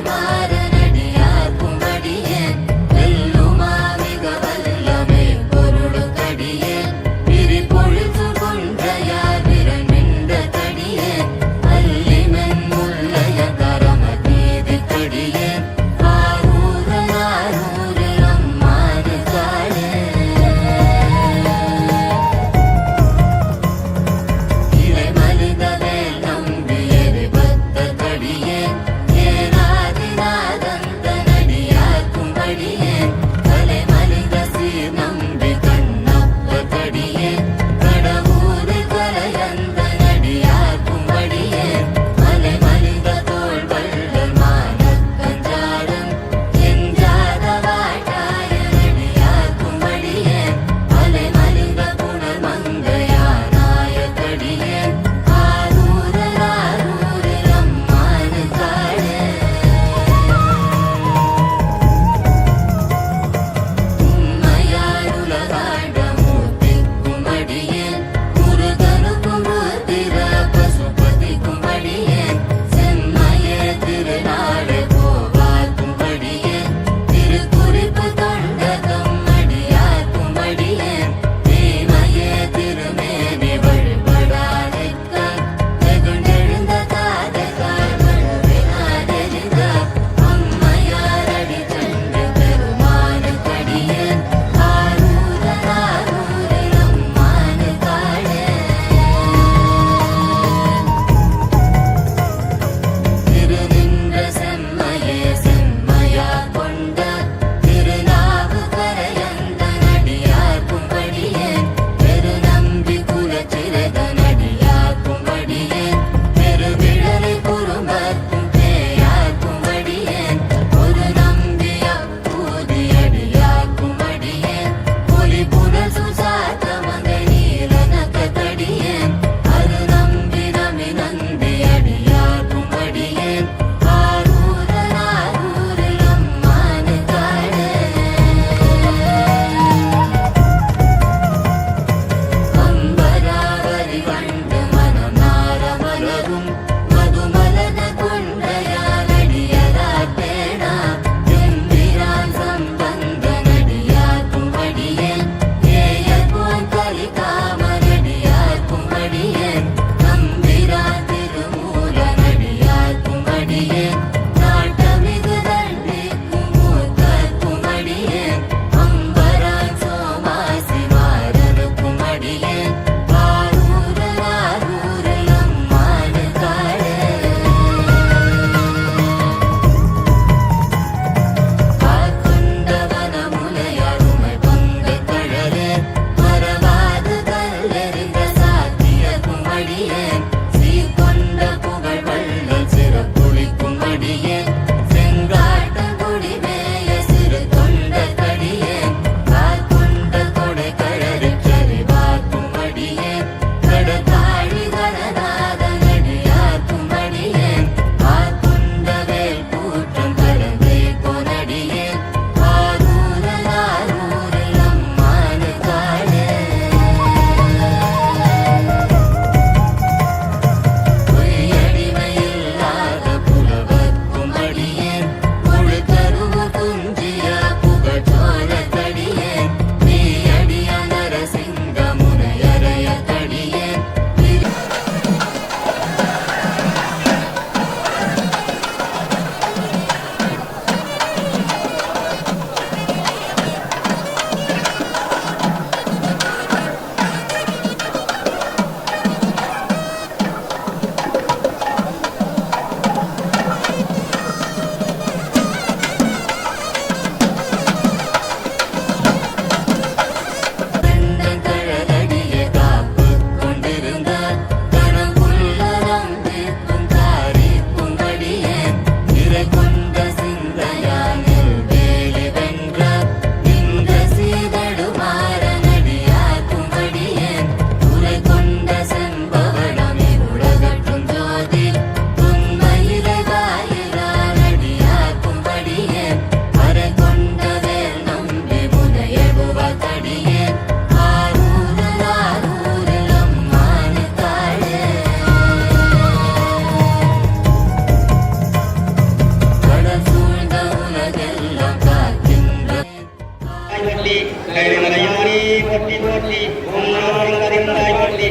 கல்யாணி போற்றி போற்றி ஓம் நாராயணாய் போற்றி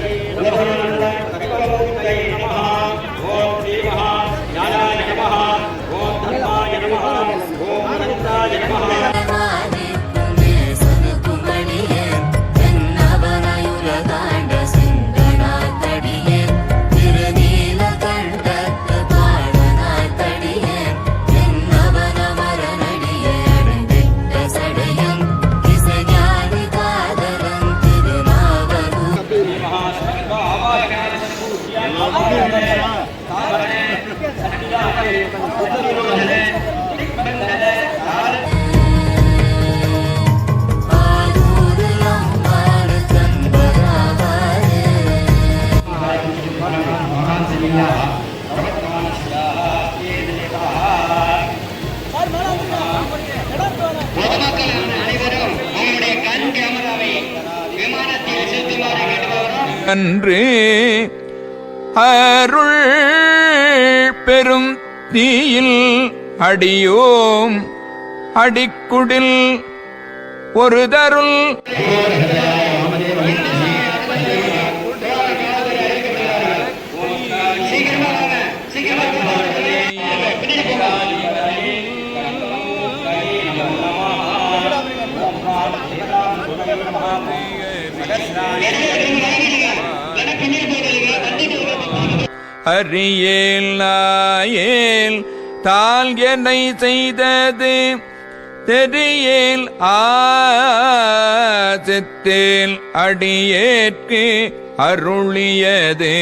ஓம் ஸ்ரீ மகா ஞானாய நமஹ ஓம் தர்மாய நமஹ ஓம் அனந்தாய நமஹ அன்று அருள் பெரும் தீயில் அடியோம் அடிக்குடில் ஒரு தருள் அறியேல் நாயேல் தால் என்னை செய்தது தெரியேல் ஆசத்தேல் அடியேற்கு அருளியது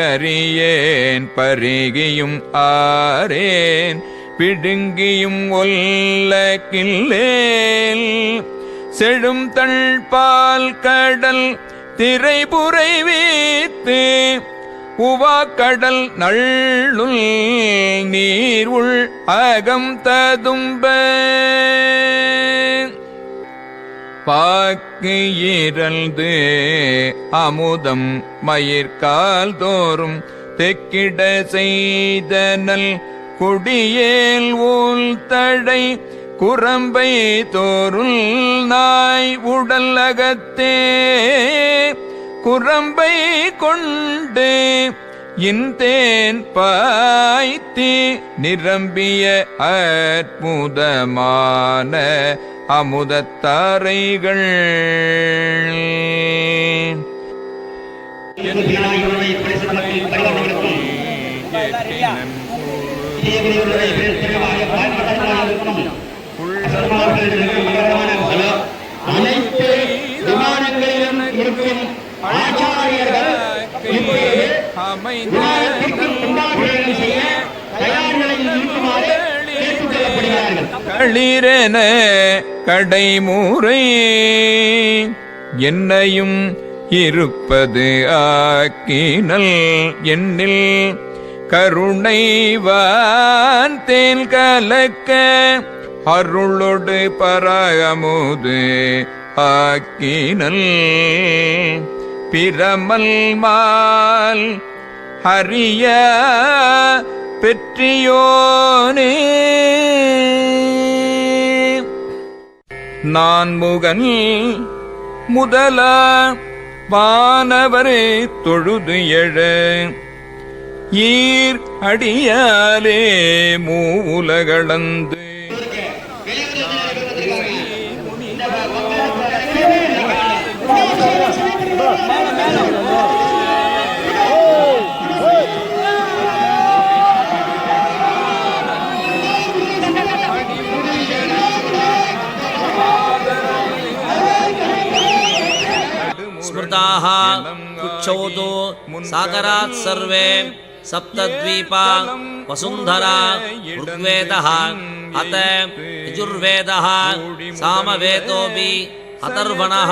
அறியேன் பருகியும் ஆரேன் பிடுங்கியும் ஒல்ல கில்லேல் செழும் தள்பால் கடல் திரைபுரை வீத்து உவாக்கடல் நள்ளுள் நீர் உள் அகம் ததும்ப பாக்கு இறந்து அமுதம் மயிர்கால் தோறும் தெக்கிட செய்தனல் கொடியேல் ஊல் தடை குரம்பை தோருள் நாய் உடல் அகத்தே குரம்பை கொண்டு இந்தேன் பாய்த்தி நிரம்பிய அற்புதமான அமுதத்தாரைகள் அனைத்து விமானங்களிலும் இருக்கும் ஆச்சாரியர்கள் களிரென கடைமுறை என்னையும் இருப்பது ஆக்கினல் எண்ணில் கருணைவான் தேன் கலக்க அருளொடு பரமுது ஆக்கினல் பிரமல் மால் ஹரிய பெற்றியோனே நான் முகன் முதல வானவரே தொழுது எழ ஈர் அடியாலே மூவுலகளந்து स्मृताः कुच्छौतो सागरात् सर्वे सप्तद्वीपा वसुन्धरा ऋग्वेदः अत यजुर्वेदः सामवेदोऽपि अथर्वणः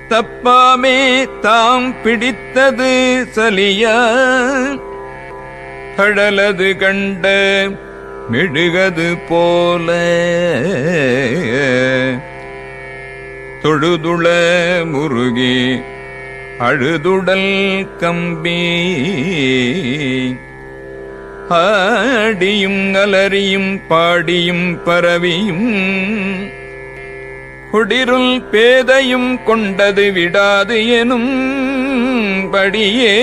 தப்பாமே தாம் பிடித்தது சலியா கடலது கண்ட மெழுகது போல தொழுதுள முருகி அழுதுடல் கம்பி ஆடியும் அலறியும் பாடியும் பரவியும் குடிருள் பேதையும் கொண்டது விடாது எனும் படியே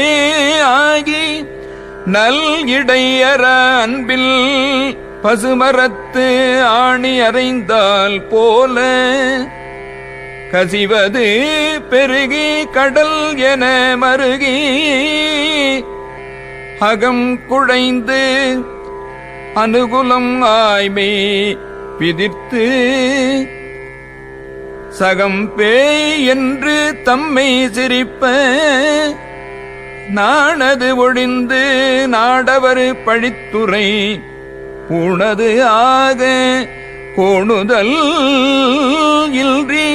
ஆகி நல் இடையற அன்பில் பசுமரத்து ஆணி அறைந்தால் போல கசிவது பெருகி கடல் என மருகி அகம் குழைந்து அனுகுலம் ஆய்மை விதிர்த்து சகம் பேய் என்று தம்மை சிரிப்ப நாணது ஒழிந்து நாடவர் பழித்துறை உணது ஆக கோணுதல் இன்றி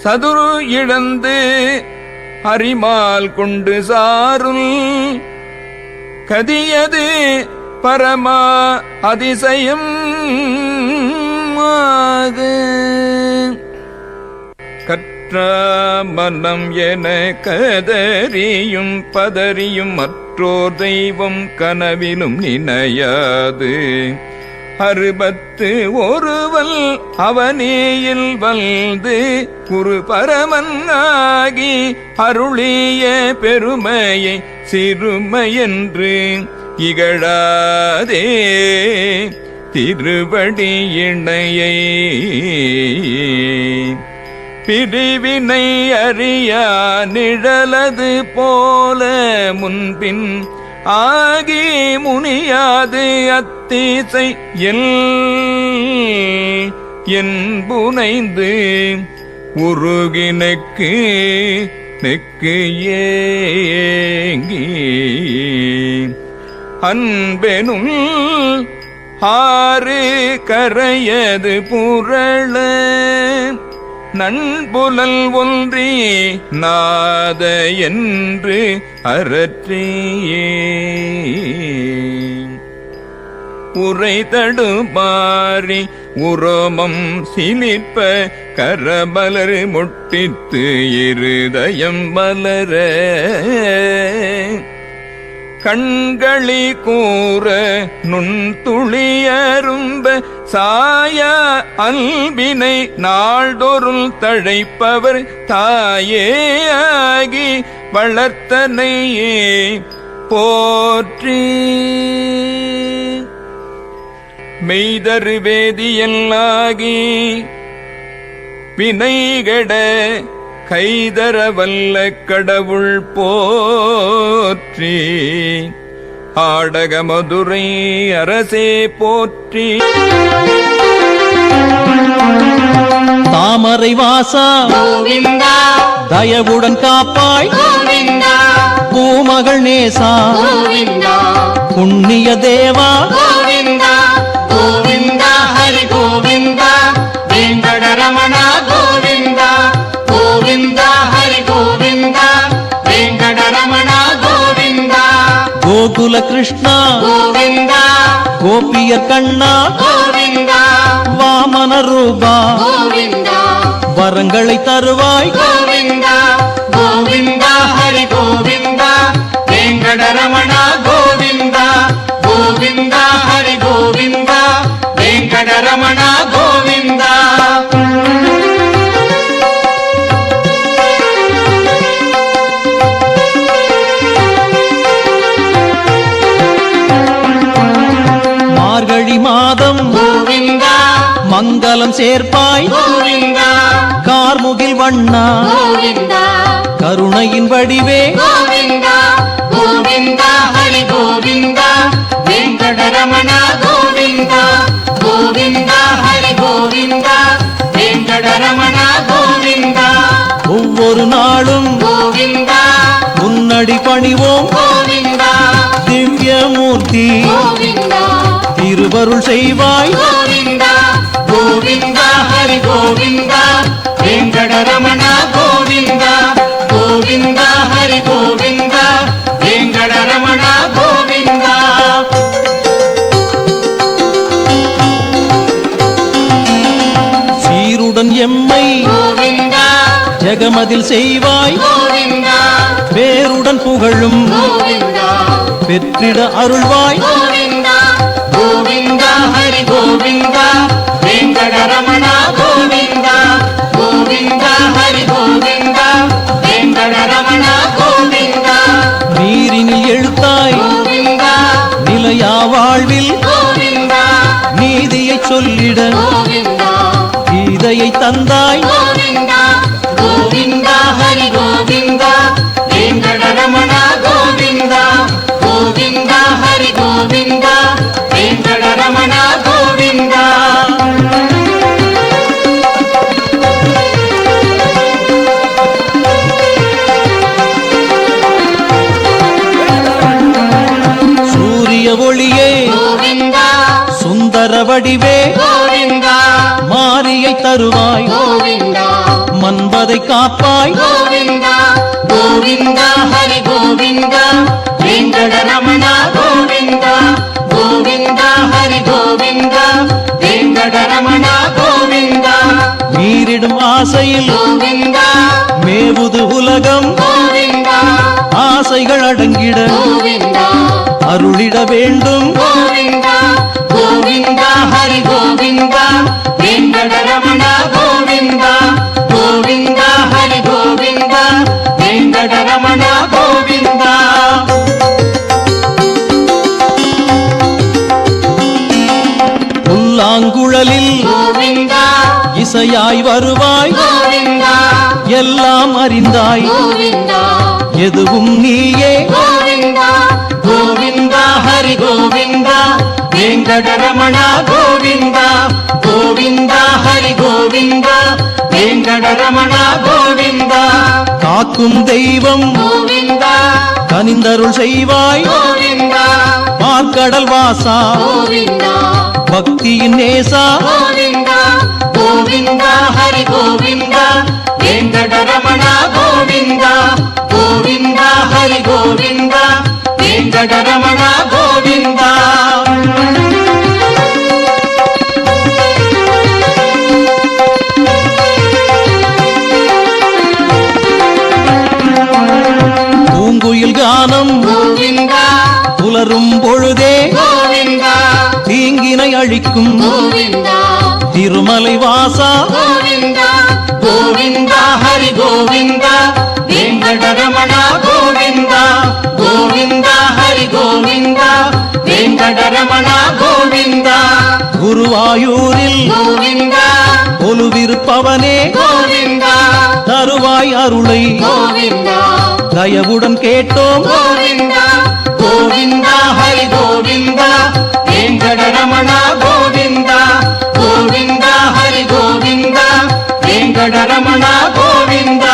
சதுரு இழந்து அரிமால் கொண்டு சாருள் கதியது பரமா அதிசயம் கற்ற மனம் என கதறியும் பதறியும் மற்றோர் தெய்வம் கனவிலும் நினையாது அறுபத்து ஒருவல் அவனேயில் வந்து குரு பரமன்னாகி அருளிய பெருமையை சிறுமையென்று இகழாதே திருவடி இணையை பிரிவினை அறியா நிழலது போல முன்பின் ஆகி முனியாது அத்தீசை என்புனைந்து உருகினக்கு நெக்கு ஏங்கி அன்பெனும் ஆறு கரையது புரள நண்புலல் ஒன்றி நாத என்று அரற்றியே உரை தடுமாறி உரோமம் சிலிப்ப கரமலர் முட்டித்து இருதயம் மலர கண்களி கூற நுண்துளியரும்ப சாய அல்பினை நாள்தொருள் தழைப்பவர் தாயே ஆகி வளர்த்தனையே போற்றி மெய்தரு வேதியல்லாகி வினைகட கைதர வல்ல கடவுள் போற்றி ஆடக மதுரை அரசே போற்றி தாமரை வாசா கோவிந்தா தயவுடன் காப்பாய் கோவிந்தா பூமகள் நேசா கோவிந்தா புண்ணிய தேவா கோவிந்தா கோவிந்தா ஹரி கோவிந்தா வெங்கடரமண கோவிந்தா கோவிந்தா ஹரி கோவிந்தா வெங்கடரமண கோவிந்தா கோகுல கிருஷ்ணா கோவிந்தா கோபியர் கண்ணா கோவிந்தா வாமன ரூபா கோவிந்தா வரங்களை தருவாய் கோவிந்தா கோவிந்தா ஹரி கோவிந்தா வெங்கடரமண கோவிந்தா கோவிந்தா ஹரி கோவிந்தா வெங்கடரமண கோவிந்தா மார்கழி மாதம் கோவிந்தா மங்களம் சேர்ப்பாய் கோவிந்தா கார்முகில் வண்ணா கோவிந்தா கருணையின் வடிவே கோவிந்தா கோவிந்தா ஹரி கோவிந்தா வெங்கடரமண கோவிந்தா கோவிந்தா ஹரி கோவிந்தா வெங்கடரமண கோவிந்தா ஒவ்வொரு நாளும் கோவிந்தா முன்னடி பணிவோம் கோவிந்தா திவ்யமூர்த்தி கோவிந்தா திருவருள் செய்வாய் கோவிந்தா கோவிந்தா ஹரி கோவிந்தா வெங்கட వెంకటరమణ గోవింద గోవింద హరి గోవింద వెంకటరమణ గోవింద சீருடன் எம்மை గోవింద ஜெகமதில் செய்வாய் గోవింద பேருடன் புகழும் గోవింద பெற்றிட அருள்வாய் గోవింద గోవింద హరి గోవింద వెంకటరమణ గోవింద గోవింద హరి గోవింద వెంకటరమణ గోవింద நீரினில் எழுத்தாய் గోవింద நிலையா வாழ்வில் గోవింద நீதியை சொல்லிட గోవింద கீதையை தந்தாய் గోవింద గోవింద హరి గోవింద వెంకటరమణ గోవింద గోవింద హరి గోవింద వెంకటరమణ గోవింద சூரிய ஒளியே గోవింద சுந்தர வடிவே గోవింద மாரியை தருவாய் గోవింద மன்பதை காப்பாய் గోవింద గోవింద హరి గోవింద వెంకటరమణ గోవింద గోవింద హరి గోవింద వెంకటరమణ గోవింద மீறிடும் ஆசையில் గోవింద மேவுது உலகம் గోవింద ஆசைகள் அடங்கிட గోవింద அருளிட வேண்டும் గోవింద గోవింద హరి గోవింద వెంకటరమణ గోవింద గోవింద హరి గోవింద వెంకటరమణ గోవింద புல்லாங்குழலில் గోవింద இசையாய் வருவாய் గోవింద எல்லாம் அறிந்தாய் గోవింద எதுவும் நீயே గోవింద గోవింద హరి గోవింద వెంకటరమణ గోవింద గోవింద హరి గోవింద వెంకటరమణ గోవింద காக்கும் தெய்வம் గోవింద கனிந்தருள் செய்வாய் గోవింద பார்க்கடல் வாசா గోవింద பக்தியின் நேசா గోవింద గోవింద హరి గోవింద వెంకటరమణ గోవింద గోవింద హరి గోవింద వెంకటరమణ గోవింద பூங்குயில் கானம் గోవింద புலரும் பொழுதே గోవింద தீங்கினை அழிக்கும் గోవింద திருமலை வாசா గోవింద గోవింద హరి గోవింద వెంకటరమణ గోవింద గోవింద హరి గోవింద వెంకటరమణ గోవింద குருவாயூரில் గోవింద கொலுவிருப்பவனே గోవింద தருவாய் அருளை గోవింద தயவுடன் கேட்டோம் గోవింద గోవింద హరి గోవింద వెంకటరమణ గోవింద గోవింద హరి గోవింద వెంకటరమణ గోవింద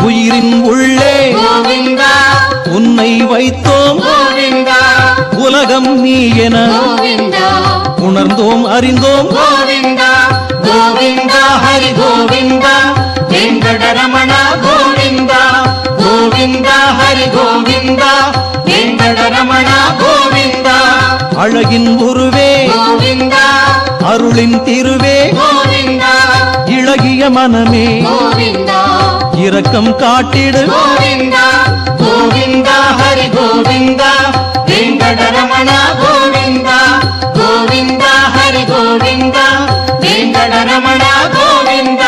உயிரின் உள்ளே గోవింద உன்னை வைத்தோம் గోవింద உலகம் நீ என గోవింద உணர்ந்தோம் அறிந்தோம் గోవింద గోవింద హరి గోవింద వెంకటరమణ గోవింద గోవింద హరి గోవింద వెంకటరమణ గోవింద அழகின் உருவே గోవింద அருளின் திருவே గోవింద இளகிய மனமே గోవింద இரக்கம் காட்டிடு గోవింద గోవింద హరి గోవింద వెంకటరమణ గోవింద గోవింద హరి గోవింద వెంకటరమణ గోవింద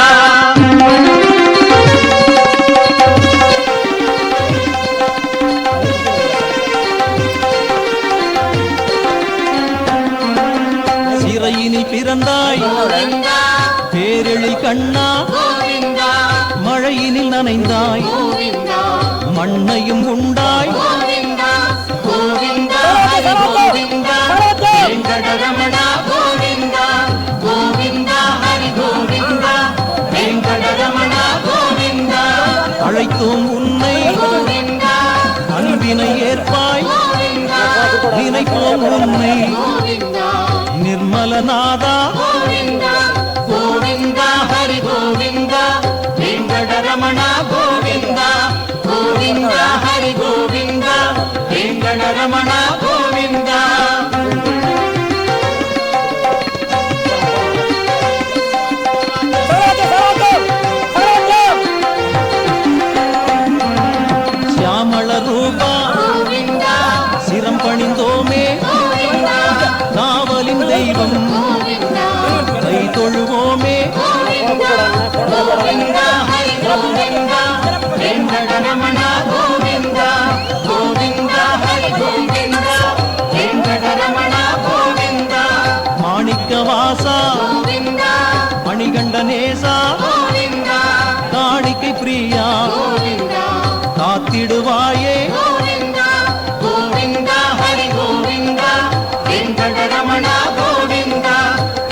சிறையினில் பிறந்தாய் గోవింద பேரெழில் கண்ணா గోవింద மழையினில் நனைந்தாய் గోవింద மண்ணையும் உண்டாய் గోవింద గోవింద హరి గోవింద వెంకటరమణ గోవింద గోవింద హరి గోవింద వెంకటరమణ గోవింద அழைத்தோம் உன்னை గోవింద அன்பினை ஏற்பாய் గోవింద நினைப்போம் உன்னை గోవింద நிர்மல மூலநாதா கோவிந்தா கோவிந்தா ஹரி கோவிந்தா வெங்கடரமண கோவிந்தா கோவிந்தா ஹரி கோவிந்தா வெங்கடரமண கோவிந்தா சியாமள ரூபா சிரம் பணிந்தோமே காவலின் தெய்வம் கை தொழுவோமே கோவிந்தா ஹரி கோவிந்தா வெங்கடரமண கோவிந்தா கோவிந்தா ஹரி கோவிந்தா வெங்கடரமண கோவிந்தா மாணிக்க வாசா கோவிந்தா மணிகண்ட நேசா கோவிந்தா காணிக்கை பிரியா கோவிந்தா காத்திடுவாயே கோவிந்தா கோவிந்தா ஹரி கோவிந்தா வெங்கடரமண கோவிந்தா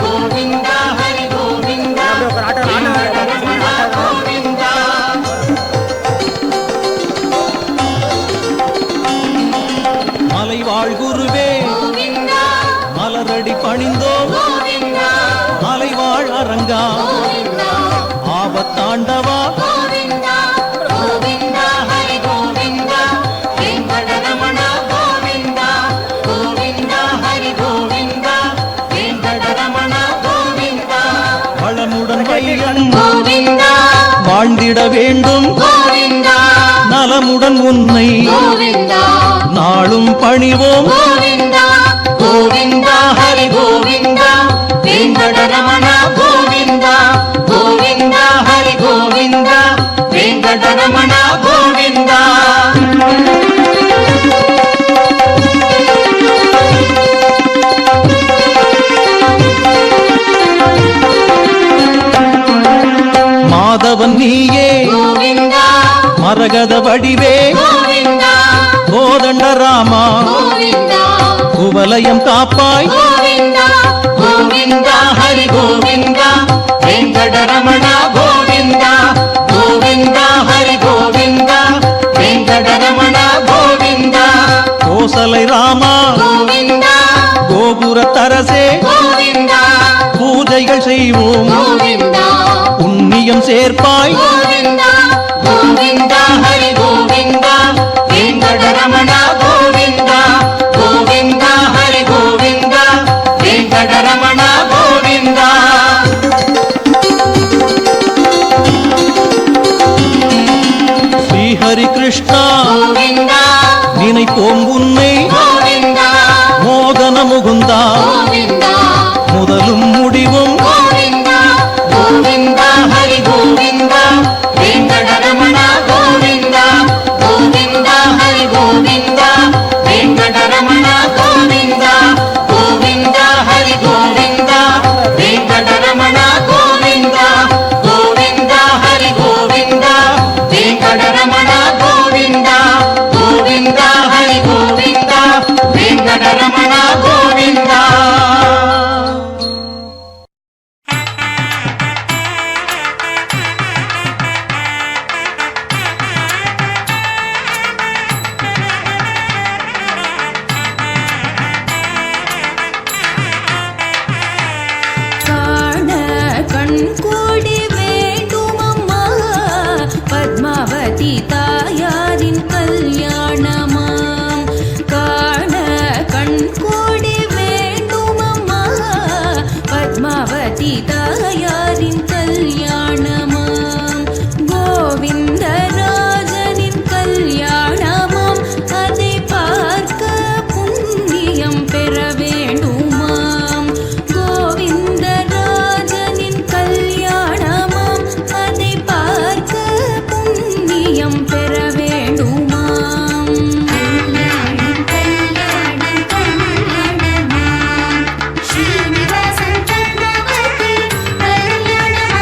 கோவிந்தா ஹரி கோவிந்தா வெங்கடரமண கோவிந்தா மலைவாழ் குருவே கோவிந்தா மலரடி பணிந்தோம் கோவிந்தா மலைவாழ் அரங்கா கோவிந்தா ஆபத்தாண்டவா கோவிந்தா கோவிந்தா ஹரி கோவிந்தா வெங்கடரமண கோவிந்தா கோவிந்தா ஹரி கோவிந்தா வெங்கடரமண கோவிந்தா வளமுடன் வையம் கோவிந்தா வாழ்ந்திட வேண்டும் கோவிந்தா நலமுடன் உன்னை கோவிந்தா நாளும் பணிவோம் கோவிந்தா கோவிந்தா ஹரி கோவிந்தா வெங்கடரமண கோவிந்தா கோவிந்தா ஹரி கோவிந்தா வெங்கடரமண கோவிந்தா மாதவன் நீயே கோவிந்தா மரகத வடிவே கோவிந்தா கோதண்ட ராமா கோவிந்தா குவலயம் காப்பாய் கோவிந்தா கோவிந்தா ஹரி கோவிந்தா வெங்கடரமண கோவிந்தா கோவிந்தா ஹரி கோவிந்தா வெங்கடரமண கோவிந்தா கோசலை ராமா கோவிந்தா கோபுர தரசே கோவிந்தா பூஜைகள் செய்வோம் கோவிந்தா புண்ணியம் சேர்ப்பாய் கோவிந்தா கோவிந்தா ஹரி கோவிந்தா வெங்கடரமண கோவிந்தா கோவிந்தா ஹரி கோவிந்தா வெங்கடரமண கோவிந்தா ஸ்ரீஹரி கிருஷ்ணா கோவிந்தா நினைப்போம் உன்னை கோவிந்தா மோகன முகுந்தா கோவிந்தா முதலும் முடிவும் கோவிந்தா கோவிந்தா ஹரி கோவிந்தா வெங்கடரமண கோவிந்தா கோவிந்தா ஹரி கோவிந்தா வெங்கடரமண கோவிந்தா கோவிந்தா ஹரி கோவிந்தா வெங்கடரமண கோவிந்தா கோவிந்தா ஹரி கோவிந்தா வெங்கடரமண கோவிந்தா கோவிந்தா ஹரி கோவிந்தா வெங்கடரமண கோவிந்தா காண கண் கோடி வேண்டுமம்மா பத்மாவதி தாயாரின் கல்யாணமாம் காண கண் கோடி வேண்டுமம்மா பத்மாவதி தாயாரின் கல்யாணமாம் கோவிந்தராஜனின் கல்யாணமாம் அதை பார்க்க புண்ணியம் பெற வேண்டுமாம் கோவிந்தராஜனின் கல்யாணமாம் அதை பார்க்க புண்ணியம் பெற வேண்டுமாம் கல்யாணம் கல்யாணம் கல்யாணமாம் ஸ்ரீனிவாசன் பத்மாவதி கல்யாணம்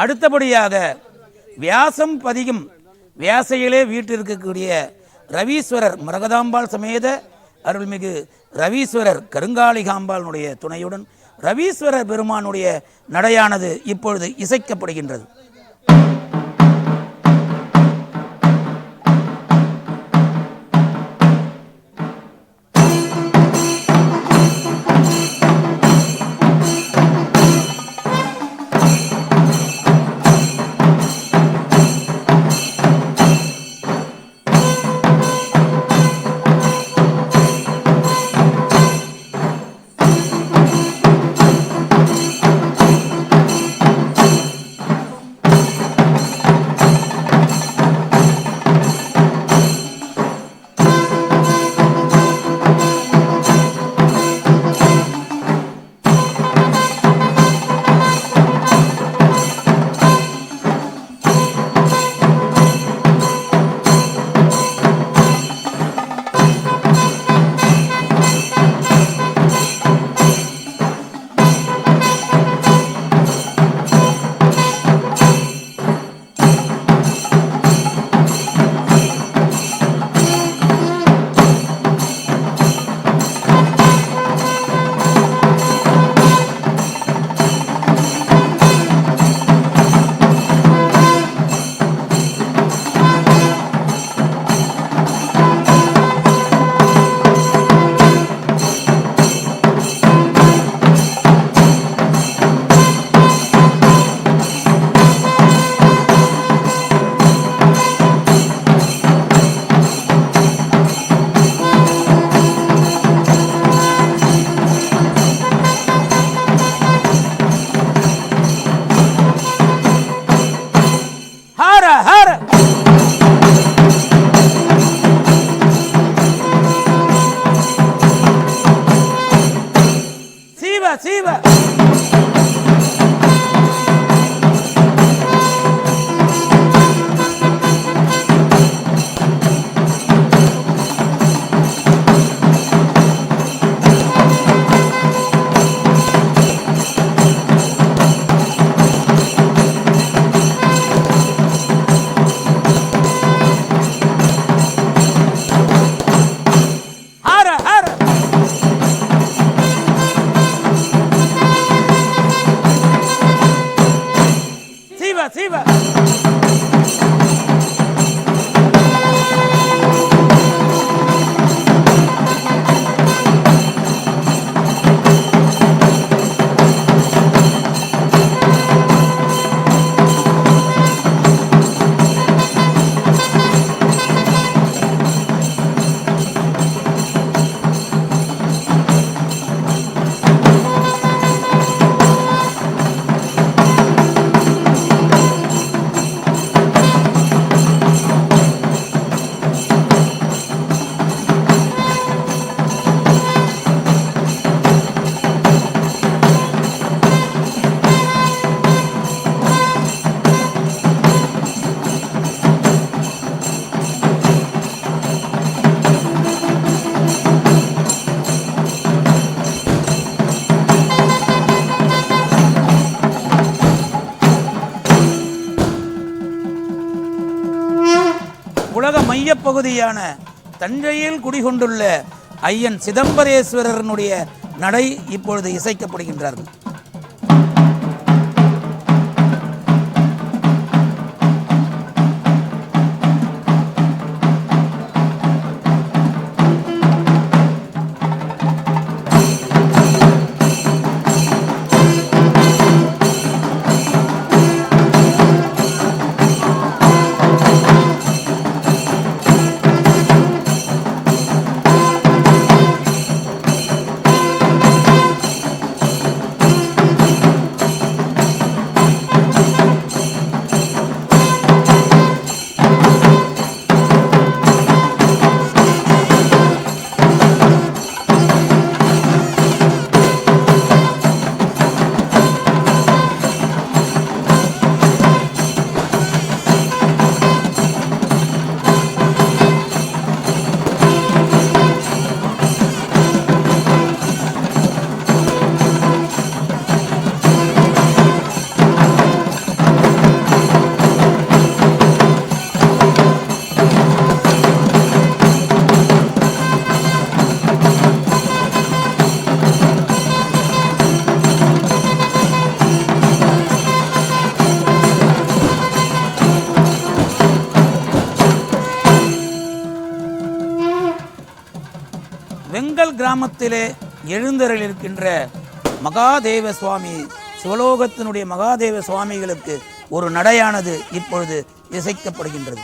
அடுத்தபடியாக வியாசம் பதிகம் வியாசையிலே வீட்டிற்கக்கூடிய ரவீஸ்வரர் மரகதாம்பாள் சமேத அருள்மிகு ரவீஸ்வரர் கருங்காளிகாம்பாளுடைய துணையுடன் ரவீஸ்வரர் பெருமானுடைய நடையானது இப்பொழுது இசைக்கப்படுகின்றது. உலக மையப்பகுதியான தஞ்சையில் குடிகொண்டுள்ள ஐயன் சிதம்பரேஸ்வரனுடைய நடை இப்பொழுது இசைக்கப்படுகின்றார்கள். வெங்கல் கிராமத்திலே எழுந்தருளிருக்கின்ற மகாதேவ சுவாமி, சிவலோகத்தினுடைய மகாதேவ சுவாமிகளுக்கு ஒரு நடையானது இப்பொழுது இசைக்கப்படுகின்றது.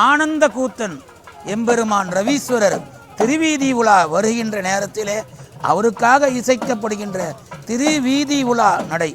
ஆனந்த கூத்தன் எம்பெருமான் ரவீஸ்வரர் திருவீதி உலா வருகின்ற நேரத்திலே அவருக்காக இசைக்கப்படுகின்ற திருவீதி உலா நடை.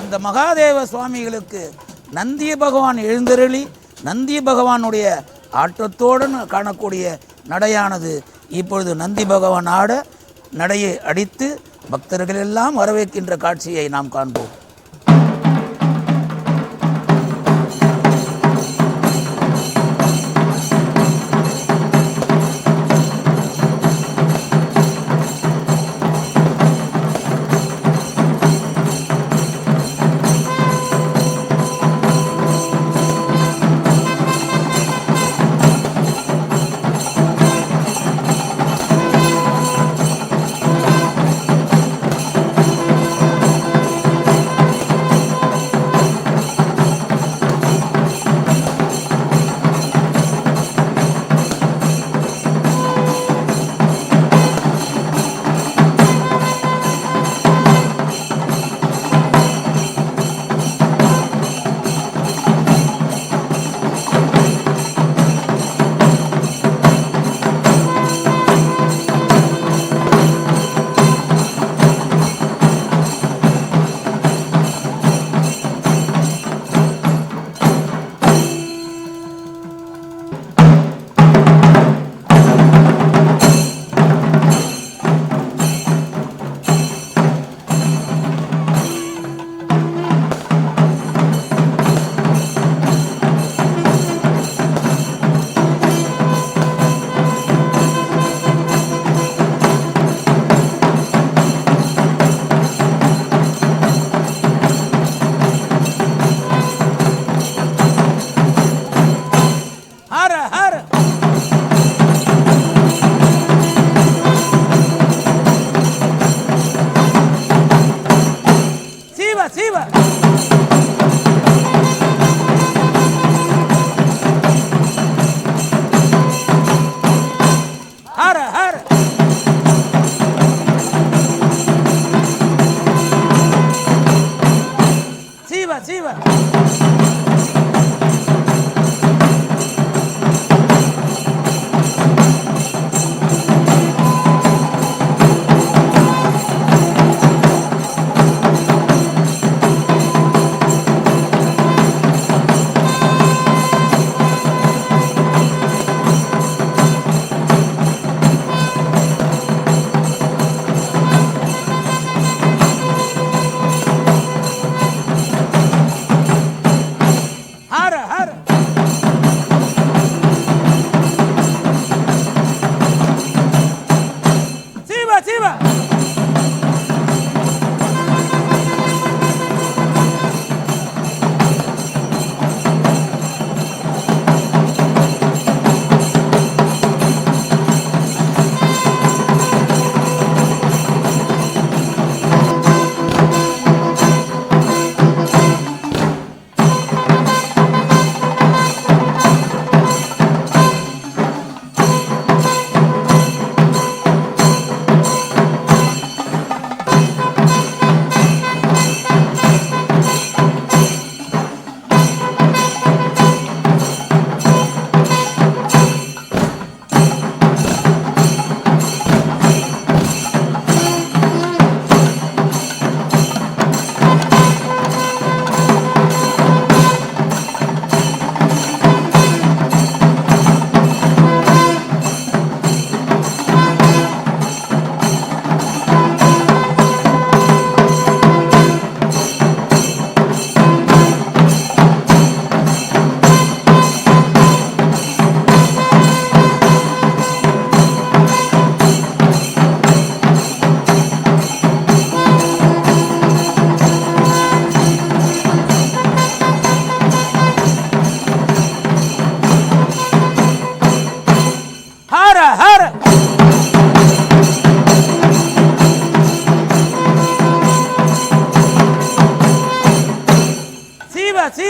அந்த மகாதேவ சுவாமிகளுக்கு நந்திய பகவான் எழுந்தருளி நந்திய பகவானுடைய ஆட்டத்தோடு காணக்கூடிய நடையானது இப்பொழுது நந்தி பகவான் ஆட நடையை அடித்து பக்தர்கள் எல்லாம் வரவேற்கின்ற காட்சியை நாம் காண்போம்.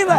சீவ.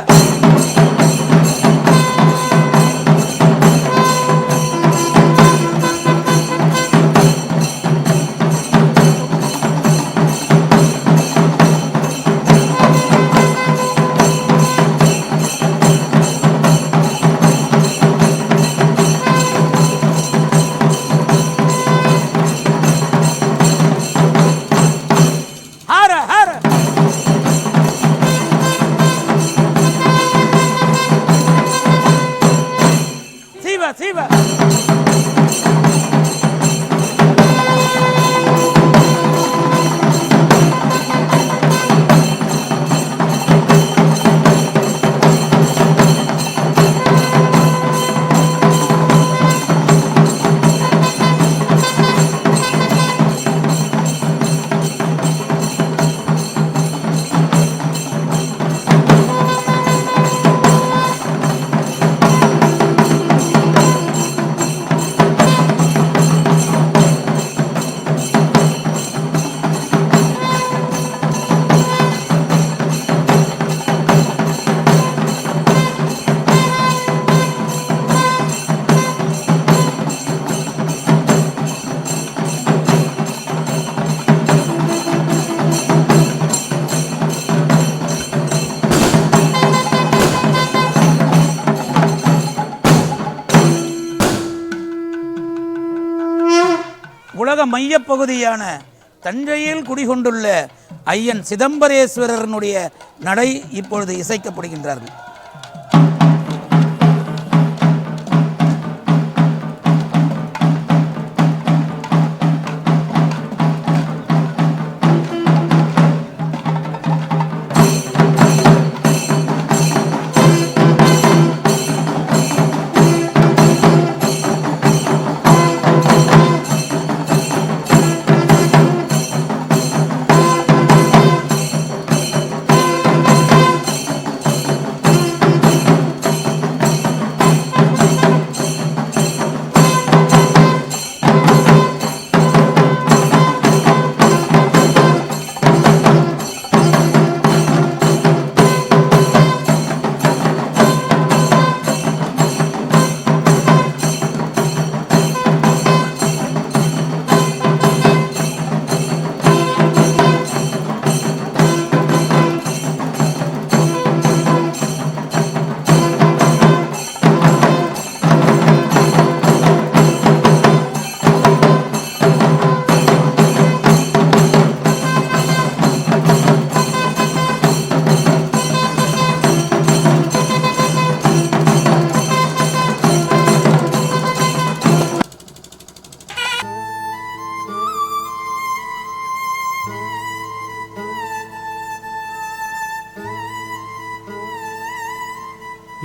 உலக மையப்பகுதியான தஞ்சையில் குடிகொண்டுள்ள ஐயன் சிதம்பரேஸ்வரனுடைய நடை இப்பொழுது இசைக்கப்படுகின்றார்கள்.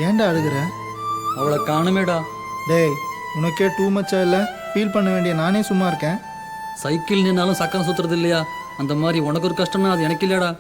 ஏன்டா அழுகிற? அவளை காணுமேடா. டேய், உனக்கே டூ மச்சா இல்லை? ஃபீல் பண்ண வேண்டிய நானே சும்மா இருக்கேன். சைக்கிள் நின்னாலும் சக்கரம் சுத்துறது இல்லையா? அந்த மாதிரி உனக்கு ஒரு கஷ்டம்னா அது எனக்கு இல்லையாடா.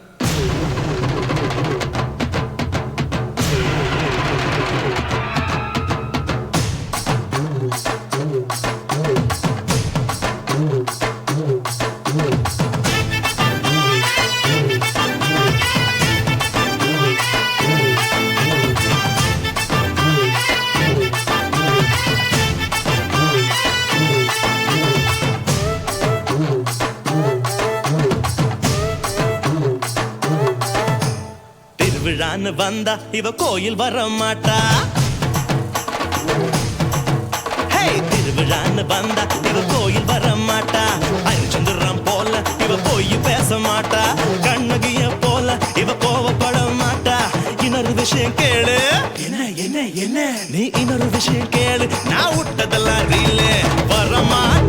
திருவிழான்னு வந்தா இவ கோயில் வர மாட்டா. திருவிழான்னு வந்தா இவ கோயில் வர மாட்டா. அரிச்சந்திரம் போல இவ போய் பேச மாட்டா. கண்ணகிய போல இவ கோவப்பட மாட்டா. இன்னொரு விஷயம் கேளு. என்ன என்ன என்ன? நீ இன்னொரு விஷயம் கேளு. நான் விட்டதெல்லாம் ரீலே வர மாட்டா.